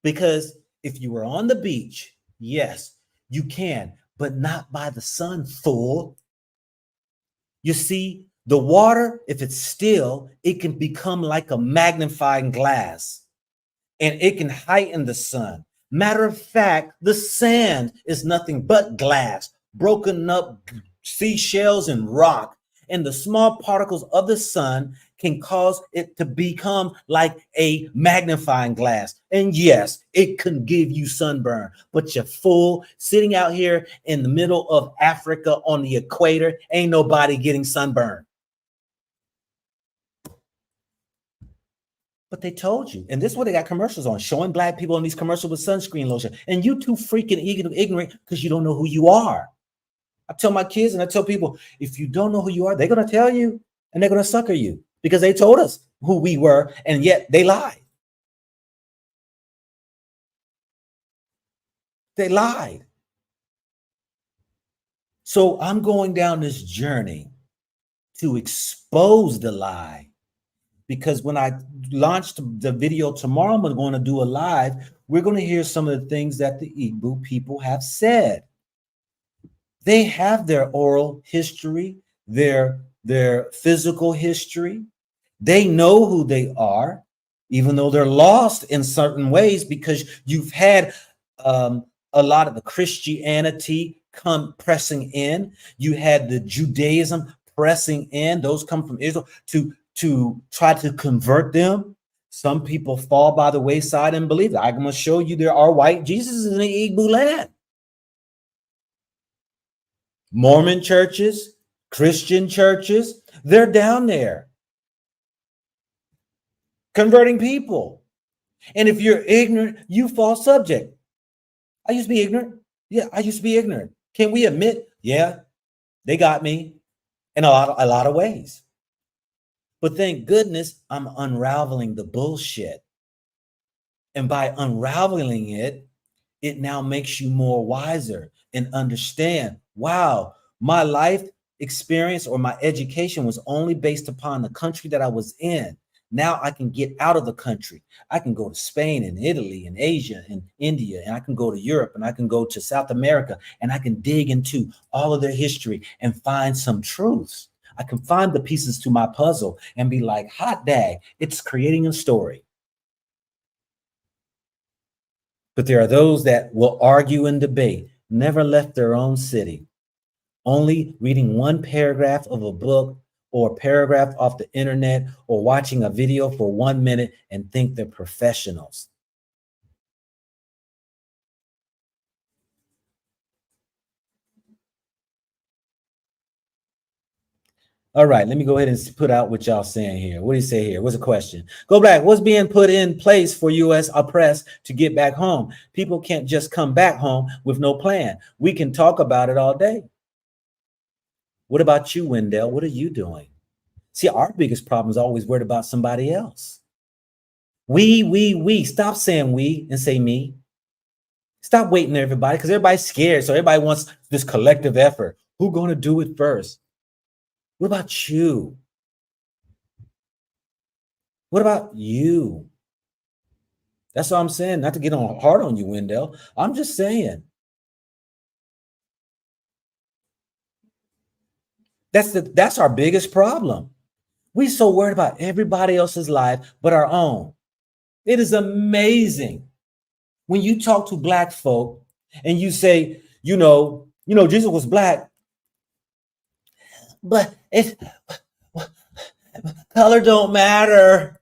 Because if you were on the beach, yes, you can, but not by the sun, fool. You see, the water, if it's still, it can become like a magnifying glass and it can heighten the sun. Matter of fact, the sand is nothing but glass, broken up seashells and rock. And the small particles of the sun can cause it to become like a magnifying glass. And yes, it can give you sunburn, but you're fool sitting out here in the middle of Africa on the equator, ain't nobody getting sunburned. But they told you, and this is what they got commercials on, showing Black people in these commercials with sunscreen lotion. And you too freaking ignorant because you don't know who you are. I tell my kids and I tell people, if you don't know who you are, they're going to tell you and they're going to sucker you because they told us who we were and yet they lied. They lied. So I'm going down this journey to expose the lie. Because when I launched the video tomorrow, I'm going to do a live. We're going to hear some of the things that the Igbo people have said. They have their oral history, their physical history. They know who they are, even though they're lost in certain ways because you've had a lot of the Christianity come pressing in. You had the Judaism pressing in. Those come from Israel to try to convert them. Some people fall by the wayside and believe that. I'm going to show you there are white Jesus in the Igbo land. Mormon churches, Christian churches, they're down there converting people. And if you're ignorant, you fall subject. I used to be ignorant. Yeah, I used to be ignorant. Can we admit? Yeah, they got me in a lot of ways. But thank goodness I'm unraveling the bullshit. And by unraveling it, it now makes you more wiser and understand, wow, my life experience or my education was only based upon the country that I was in. Now I can get out of the country. I can go to Spain and Italy and Asia and India, and I can go to Europe and I can go to South America, and I can dig into all of their history and find some truths. I can find the pieces to my puzzle and be like, hot dag, it's creating a story. But there are those that will argue and debate, never left their own city, only reading one paragraph of a book or a paragraph off the internet or watching a video for 1 minute and think they're professionals. All right, let me go ahead and put out what y'all saying here. What do you say here? What's the question? Go back. What's being put in place for U.S. oppressed to get back home? People can't just come back home with no plan. We can talk about it all day. What about you, Wendell? What are you doing? See, our biggest problem is always worried about somebody else. We. Stop saying we and say me. Stop waiting on everybody because everybody's scared. So everybody wants this collective effort. Who's going to do it first? What about you? What about you? That's all I'm saying. Not to get hard on you, Wendell. I'm just saying. That's our biggest problem. We're so worried about everybody else's life but our own. It is amazing when you talk to Black folk and you say, you know, Jesus was Black, but color don't matter.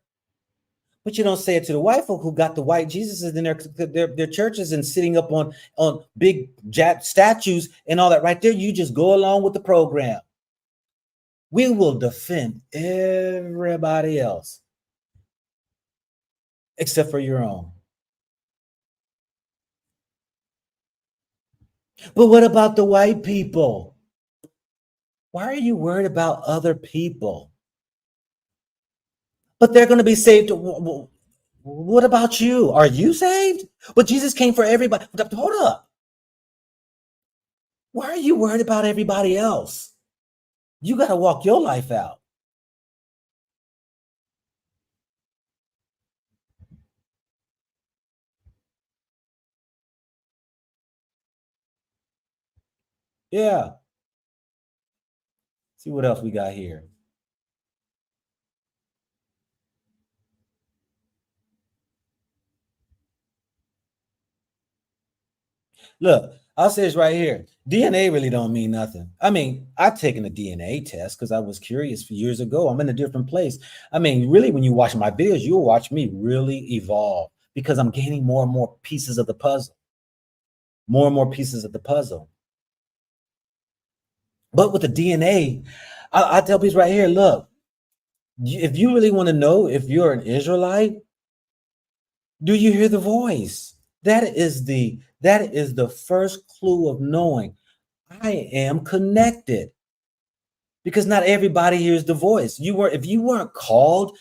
But you don't say it to the white folk who got the white Jesuses in their churches and sitting up on big statues and all that right there. You just go along with the program. We will defend everybody else except for your own. But what about the white people? Why are you worried about other people? But they're going to be saved. What about you? Are you saved? But Jesus came for everybody. Hold up. Why are you worried about everybody else? You got to walk your life out. Yeah. See what else we got here. Look, I'll say this right here. DNA really don't mean nothing. I mean, I've taken a DNA test because I was curious for years ago. I'm in a different place. I mean, really, when you watch my videos, you'll watch me really evolve because I'm gaining more and more pieces of the puzzle. More and more pieces of the puzzle. But with the DNA, I tell people right here, look, if you really want to know if you're an Israelite, do you hear the voice? That is the first clue of knowing I am connected. Because not everybody hears the voice. If you weren't called,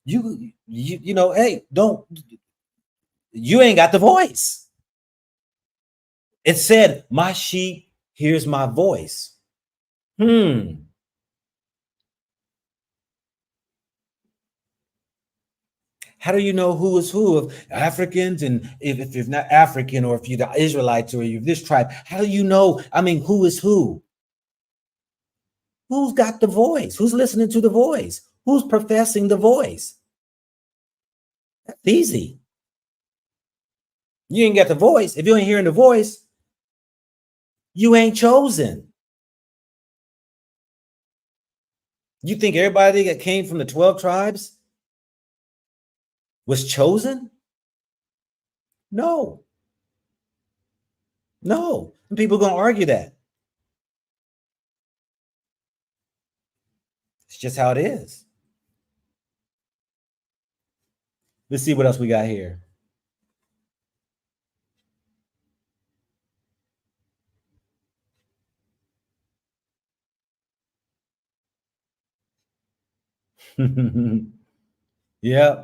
you know, hey, you ain't got the voice. It said, my sheep hears my voice. How do you know who is who of Africans? And if you're not African, or if you're the Israelites, or you're this tribe, how do you know? I mean, who is who? Who's got the voice? Who's listening to the voice? Who's professing the voice? That's easy. You ain't got the voice. If you ain't hearing the voice, you ain't chosen. You think everybody that came from the 12 tribes was chosen? No. No. And people are going to argue that. It's just how it is. Let's see what else we got here. Yeah.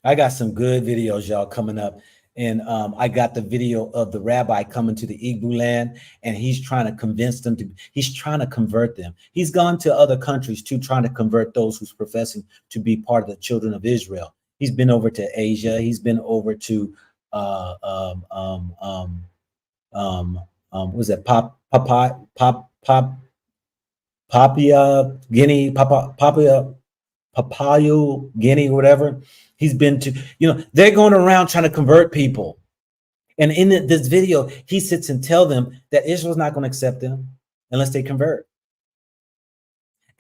I got some good videos, y'all, coming up. And I got the video of the rabbi coming to the Igbo land, and he's trying to convince them he's trying to convert them. He's gone to other countries too, trying to convert those who's professing to be part of the children of Israel. He's been over to Asia. He's been over to was that Papua Guinea, Papua Guinea, whatever. He's been to, they're going around trying to convert people. And in this video, he sits and tell them that Israel's not going to accept them unless they convert.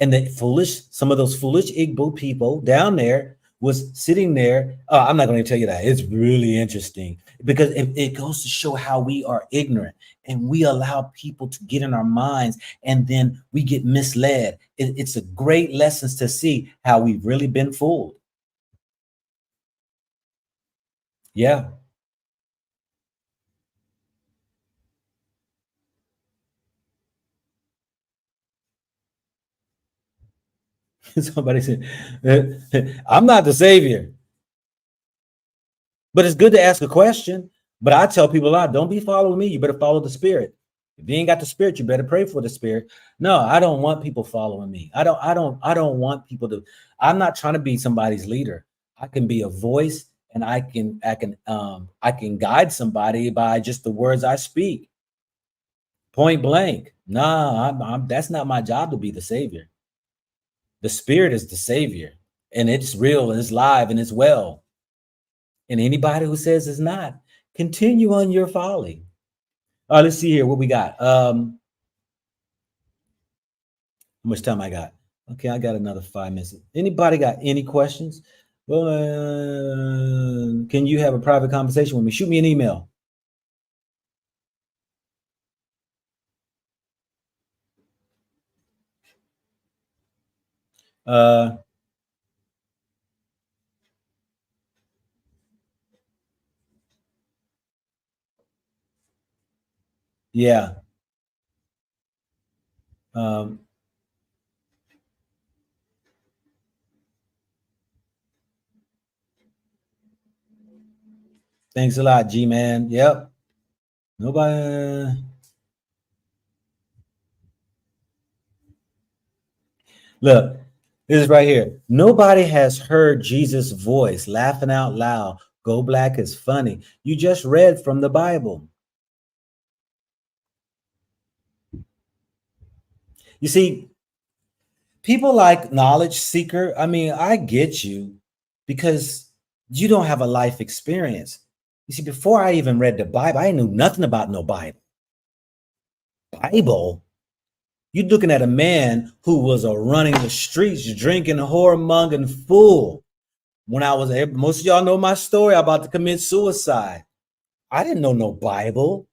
And some of those foolish Igbo people down there was sitting there. I'm not going to tell you that. It's really interesting because it goes to show how we are ignorant and we allow people to get in our minds and then we get misled. It's a great lesson to see how we've really been fooled. Yeah. Somebody said, I'm not the savior. But it's good to ask a question. But I tell people a lot, don't be following me. You better follow the spirit. If you ain't got the spirit, you better pray for the spirit. No, I don't want people following me. I don't want people to. I'm not trying to be somebody's leader. I can be a voice, and I can guide somebody by just the words I speak. Point blank. Nah, that's not my job to be the savior. The spirit is the savior, and it's real, and it's live, and it's well. And anybody who says it's not, continue on your folly. All right, let's see here what we got. How much time I got? Okay, I got another 5 minutes. Anybody got any questions? Well, can you have a private conversation with me? Shoot me an email. Yeah. Thanks a lot, G-Man. Yep. Nobody. Look, this is right here. Nobody has heard Jesus' voice laughing out loud. Go black is funny. You just read from the Bible. You see, people like knowledge seeker. I mean, I get you because you don't have a life experience. You see, before I even read the Bible, I knew nothing about no Bible. Bible? You're looking at a man who was running the streets, drinking, whoremongering fool. When I was, most of y'all know my story about to commit suicide. I didn't know no Bible.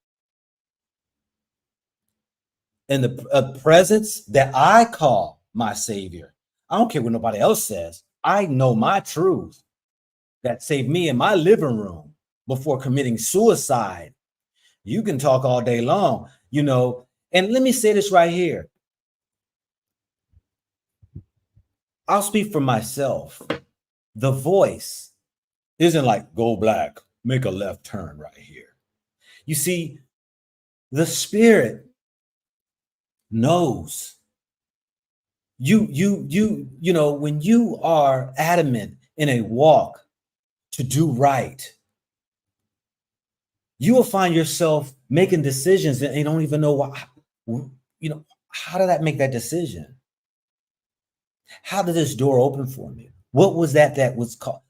In the presence that I call my savior. I don't care what nobody else says. I know my truth that saved me in my living room before committing suicide. You can talk all day long, and let me say this right here. I'll speak for myself. The voice isn't like go black, make a left turn right here. You see, the spirit knows. You know, when you are adamant in a walk to do right, you will find yourself making decisions and you don't even know why. How did I make that decision? How did this door open for me? What was that was called?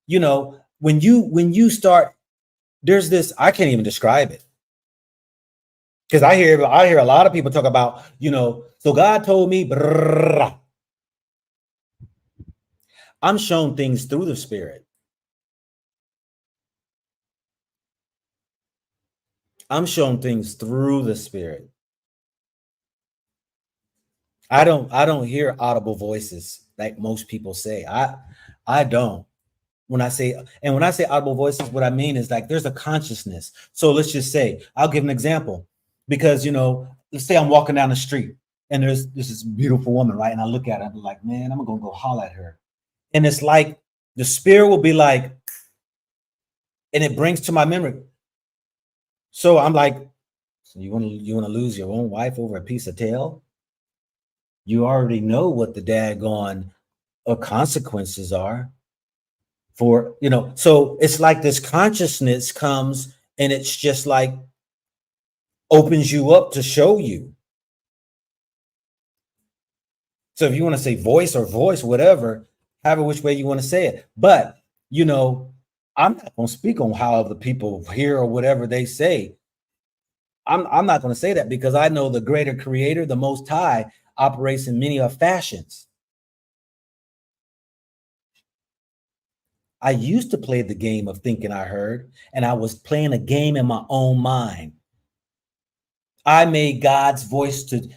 When you start, there's this, I can't even describe it. Because I hear a lot of people talk about, so God told me, brrr. I'm shown things through the spirit. I'm shown things through the spirit. I don't hear audible voices like most people say. I don't. When I say audible voices, what I mean is like there's a consciousness. So let's just say, I'll give an example. Because let's say I'm walking down the street and there's this beautiful woman, right? And I look at her, I'm like, man, I'm gonna go holler at her. And it's like the spirit will be like, and it brings to my memory. So I'm like, so you want to lose your own wife over a piece of tail? You already know what the daggone consequences are for, you know. So it's like this consciousness comes and it's just like opens you up to show you. So if you want to say voice or voice, whatever, however which way you want to say it. But, you know, I'm not going to speak on how other people hear or whatever they say. I'm not going to say that because I know the greater creator, the most high, operates in many fashions. I used to play the game of thinking I heard, and I was playing a game in my own mind. I made God's voice to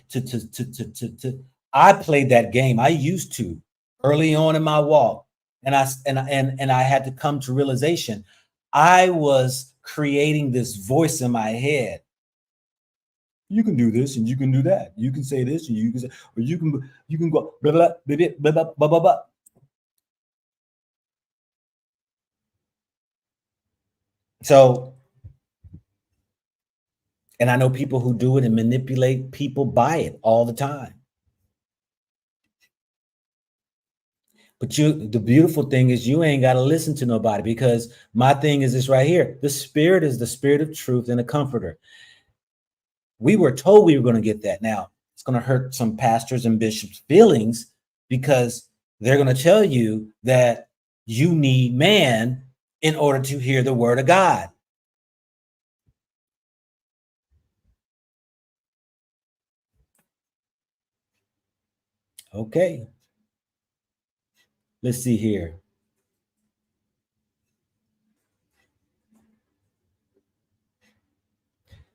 I played that game. I used to early on in my walk, and I had to come to realization I was creating this voice in my head. You can do this and you can do that. You can say this and you can say, or you can go blah blah blah blah blah blah blah blah. So, and I know people who do it and manipulate people by it all the time. But the beautiful thing is you ain't got to listen to nobody, because my thing is this right here. The Spirit is the Spirit of truth and a comforter. We were told we were going to get that. Now, it's going to hurt some pastors and bishops' feelings because they're going to tell you that you need man in order to hear the word of God. Okay. Let's see here.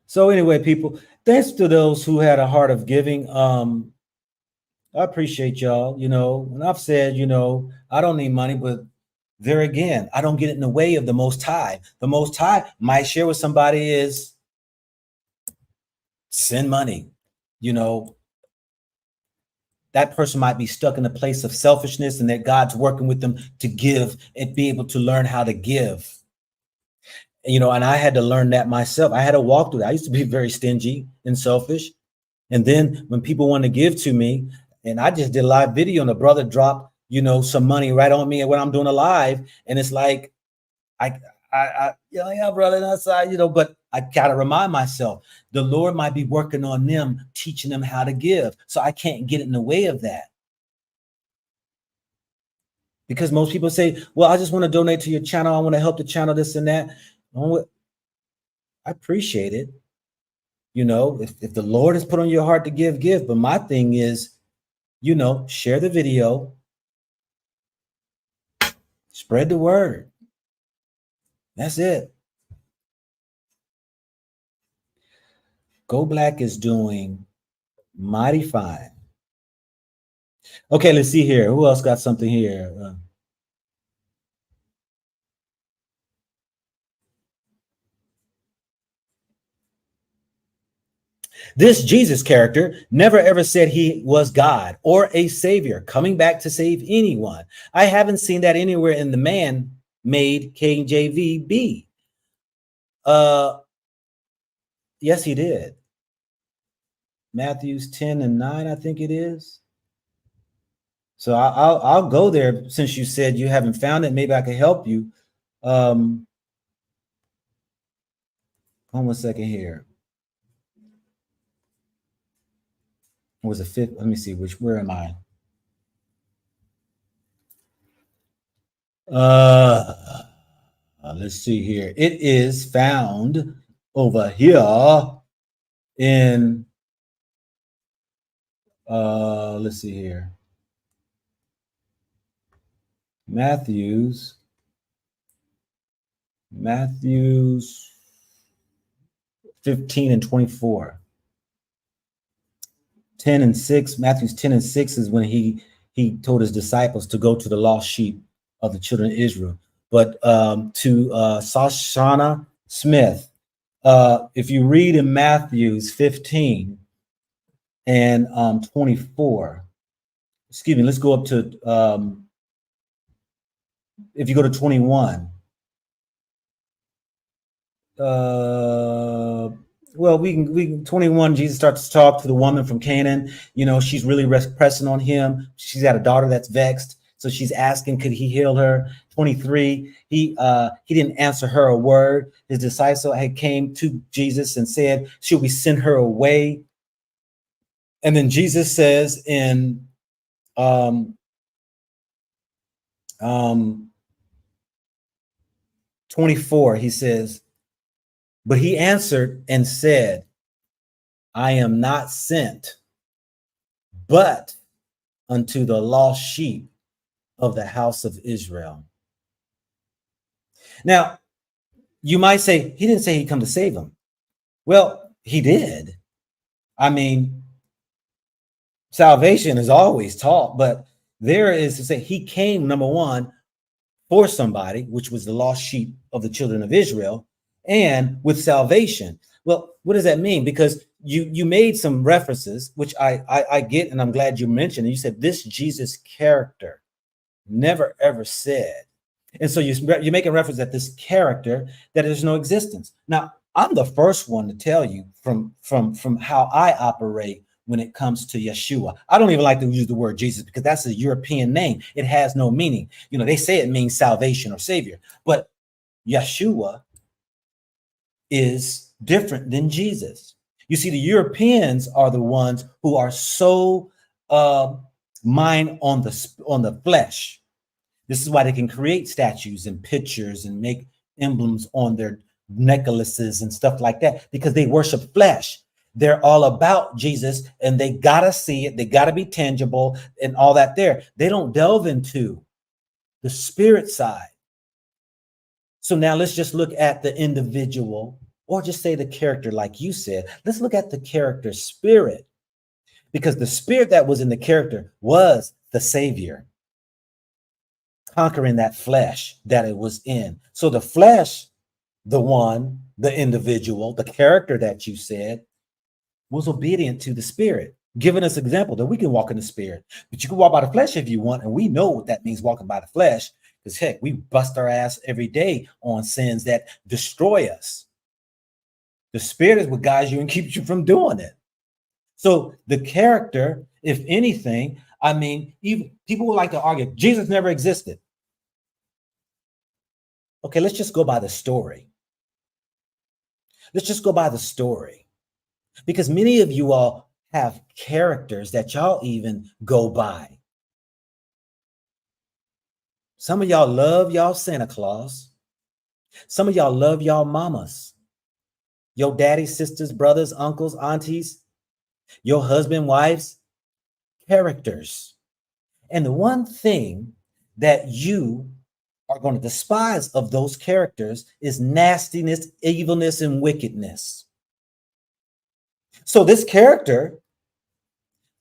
So anyway, people, thanks to those who had a heart of giving. I appreciate y'all. You know, and I've said, you know, I don't need money, but there again, I don't get it in the way of the Most High. The Most High might share with somebody is send money. You know, that person might be stuck in a place of selfishness, and that God's working with them to give and be able to learn how to give. You know, and I had to learn that myself. I had to walk through that. I used to be very stingy and selfish. And then when people want to give to me, and I just did a live video and a brother dropped, you know, some money right on me when I'm doing a live. And it's like, yeah, brother, that's, you know, but I got to remind myself, the Lord might be working on them, teaching them how to give. So I can't get in the way of that. Because most people say, well, I just want to donate to your channel. I want to help the channel, this and that. I appreciate it. You know, if the Lord has put on your heart to give. But my thing is, you know, share the video, spread the word. That's it. Go Black is doing mighty fine. Okay, let's see here. Who else got something here? This Jesus character never ever said he was God or a savior coming back to save anyone. I haven't seen that anywhere in the man-made KJVB. Yes, he did. Matthews 10:9, I think it is. So I'll go there since you said you haven't found it. Maybe I can help you. Hold on a second here. What was the fifth? Let me see. Where am I? Let's see here. It is found over here in let's see here. Matthews 15:24. 10:6. Matthews 10:6 is when he told his disciples to go to the lost sheep of the children of Israel. But to Sashana Smith, if you read in Matthews 15 and 24, excuse me, let's go up to if you go to 21. well, we can 21, Jesus starts to talk to the woman from Canaan. You know, she's really pressing on him. She's got a daughter that's vexed, so she's asking, could he heal her? 23, he didn't answer her a word. His disciple had came to Jesus and said, should we send her away? And then Jesus says in 24, he says, but he answered and said, I am not sent but unto the lost sheep of the house of Israel. Now, you might say, he didn't say he'd come to save them. Well, he did. I mean, salvation is always taught, but there is to say he came, number one, for somebody, which was the lost sheep of the children of Israel, and with salvation. Well, what does that mean? Because you made some references, which I get, and I'm glad you mentioned. You said this Jesus character never ever said, and so you're making reference that this character that there's no existence. Now, I'm the first one to tell you from how I operate when it comes to Yeshua. I don't even like to use the word Jesus because that's a European name. It has no meaning. You know, they say it means salvation or savior, but Yeshua is different than Jesus. You see, the Europeans are the ones who are so mind on the flesh. This is why they can create statues and pictures and make emblems on their necklaces and stuff like that, because they worship flesh. They're all about Jesus and they gotta see it. They gotta be tangible and all that there. They don't delve into the spirit side. So now let's just look at the individual, or just say the character, like you said. Let's look at the character spirit, because the spirit that was in the character was the Savior, conquering that flesh that it was in. So the flesh, the individual, the character that you said, was obedient to the spirit, giving us example that we can walk in the spirit. But you can walk by the flesh if you want, and we know what that means, walking by the flesh, because heck, we bust our ass every day on sins that destroy us. The spirit is what guides you and keeps you from doing it. So the character, if anything, I mean, even people would like to argue Jesus never existed. Okay, let's just go by the story. Let's just go by the story, because many of you all have characters that y'all even go by. Some of y'all love y'all Santa Claus. Some of y'all love y'all mamas, your daddies, sisters, brothers, uncles, aunties, your husband, wives, characters. And the one thing that you are going to despise of those characters is nastiness, evilness, and wickedness. So this character,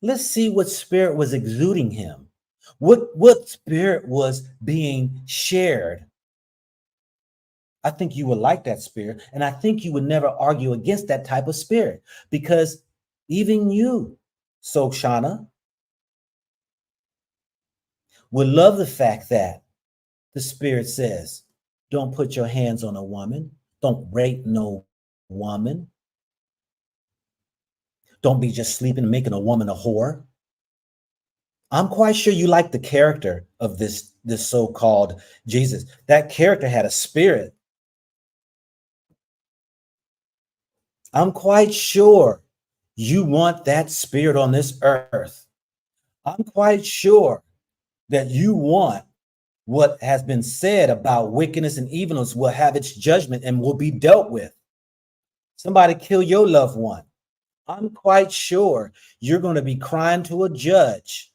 let's see what spirit was exuding him. What spirit was being shared. I think you would like that spirit, and I think you would never argue against that type of spirit, because even you, Soshana, would love the fact that the spirit says, don't put your hands on a woman. Don't rape no woman. Don't be just sleeping and making a woman a whore. I'm quite sure you like the character of this so-called Jesus. That character had a spirit. I'm quite sure you want that spirit on this earth. I'm quite sure that you want what has been said about wickedness and evilness will have its judgment and will be dealt with. Somebody kill your loved one. I'm quite sure you're going to be crying to a judge,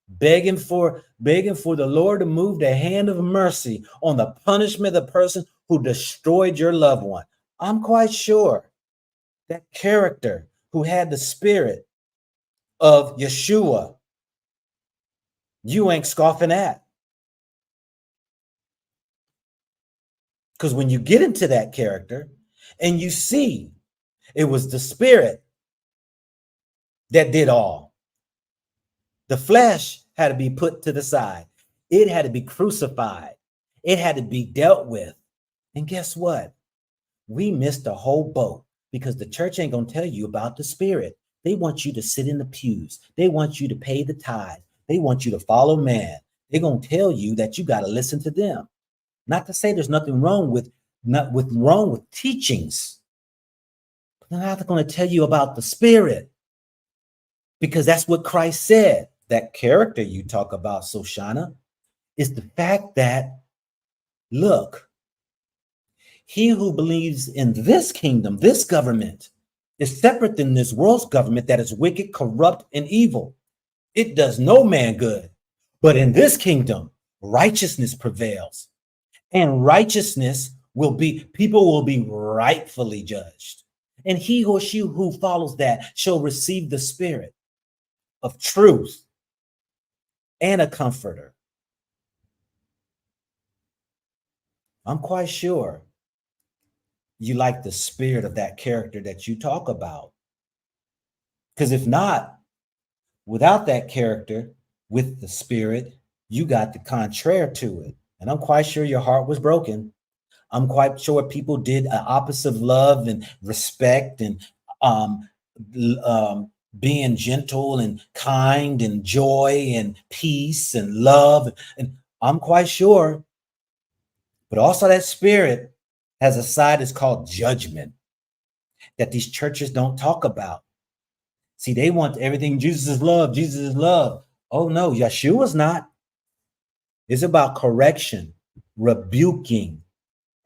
begging for the Lord to move the hand of mercy on the punishment of the person who destroyed your loved one. I'm quite sure that character who had the spirit of Yeshua, you ain't scoffing at. Because when you get into that character and you see it was the spirit that did all, the flesh had to be put to the side. It had to be crucified. It had to be dealt with. And guess what? We missed the whole boat because the church ain't going to tell you about the Spirit. They want you to sit in the pews. They want you to pay the tithe. They want you to follow man. They're going to tell you that you got to listen to them. Not to say there's nothing wrong with teachings. But they're not going to tell you about the Spirit, because that's what Christ said. That character you talk about, Soshana, is the fact that, look, he who believes in this kingdom, this government, is separate than this world's government that is wicked, corrupt, and evil. It does no man good. But in this kingdom, righteousness prevails. And righteousness people will be rightfully judged. And he or she who follows that shall receive the Spirit of truth and a comforter. I'm quite sure you like the spirit of that character that you talk about. Because if not, without that character, with the Spirit, you got the contrary to it. And I'm quite sure your heart was broken. I'm quite sure people did an opposite of love and respect and being gentle and kind and joy and peace and love. And I'm quite sure. But also that Spirit has a side that's called judgment that these churches don't talk about. See, they want everything. Jesus is love. Jesus is love. Oh, no, Yeshua's not. It's about correction, rebuking,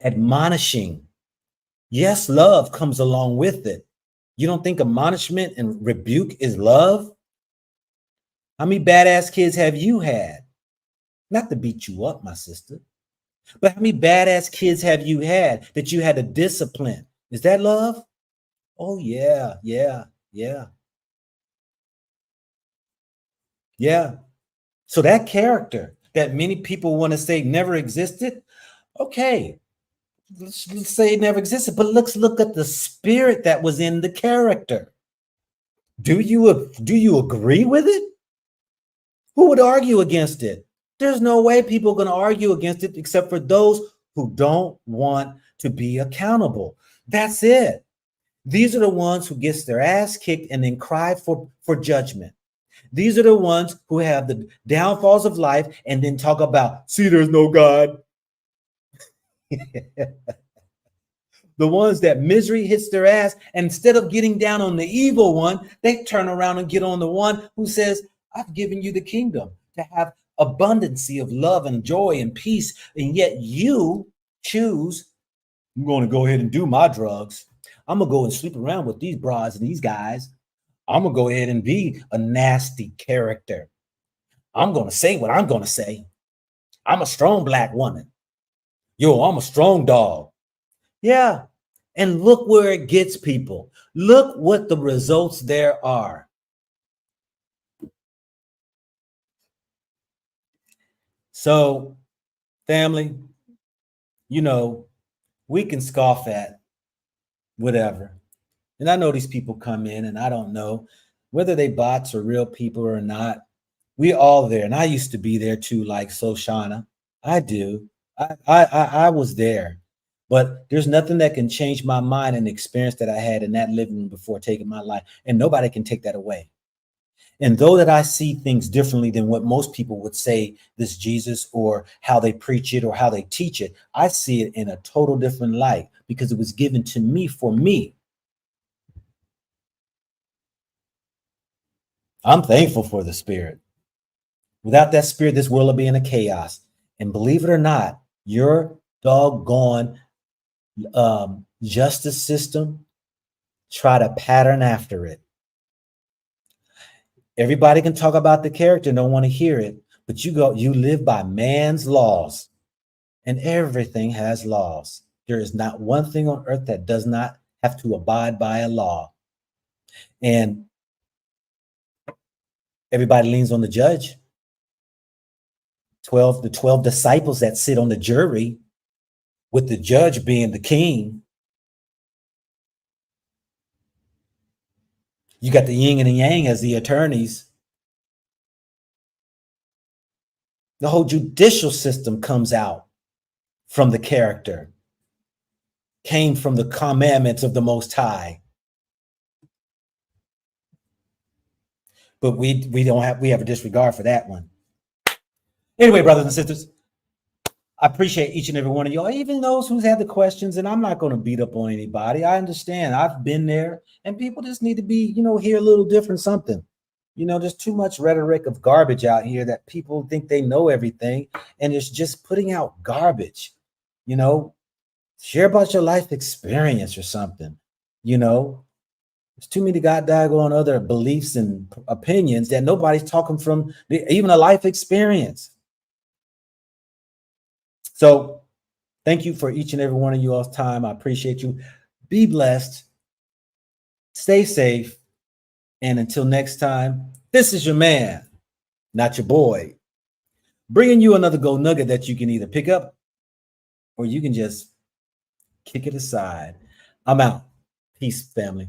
admonishing. Yes, love comes along with it. You don't think admonishment and rebuke is love? How many badass kids have you had? Not to beat you up, my sister, but how many badass kids have you had that you had to discipline? Is that love? Oh, yeah. So that character that many people want to say never existed, okay, let's say it never existed, but let's look at the spirit that was in the character. Do you agree with it? Who would argue against it? There's no way people are going to argue against it except for those who don't want to be accountable. That's it. These are the ones who gets their ass kicked and then cry for judgment. These are the ones who have the downfalls of life and then talk about, see, there's no God. The ones that misery hits their ass, and instead of getting down on the evil one, they turn around and get on the one who says, I've given you the kingdom to have abundancy of love and joy and peace. And yet you choose, I'm going to go ahead and do my drugs. I'm going to go and sleep around with these broads and these guys. I'm going to go ahead and be a nasty character. I'm going to say what I'm going to say. I'm a strong black woman. Yo, I'm a strong dog. Yeah. And look where it gets people. Look what the results there are. So, family, you know, we can scoff at whatever. And I know these people come in and I don't know whether they bots or real people or not. We all there. And I used to be there too, like Soshana. I do. I was there. But there's nothing that can change my mind and the experience that I had in that living room before taking my life. And nobody can take that away. And though that I see things differently than what most people would say this Jesus or how they preach it or how they teach it, I see it in a total different light because it was given to me for me. I'm thankful for the Spirit. Without that Spirit, this world would be in a chaos. And believe it or not, your doggone justice system try to pattern after it. Everybody can talk about the character and don't want to hear it, but you live by man's laws, and everything has laws. There is not one thing on earth that does not have to abide by a law. And everybody leans on the judge. The 12 disciples that sit on the jury, with the judge being the king. You got the yin and the yang as the attorneys. The whole judicial system comes out from the character. came from the commandments of the Most High. But we have a disregard for that one. Anyway, brothers and sisters, I appreciate each and every one of y'all, even those who's had the questions, and I'm not going to beat up on anybody. I understand. I've been there, and people just need to be, hear a little different something. There's too much rhetoric of garbage out here that people think they know everything, and it's just putting out garbage. Share about your life experience or something. There's too many goddamn other beliefs and opinions that nobody's talking from even a life experience. So thank you for each and every one of you all's time. I appreciate you. Be blessed. Stay safe. And until next time, this is your man, not your boy, bringing you another gold nugget that you can either pick up or you can just kick it aside. I'm out. Peace, family.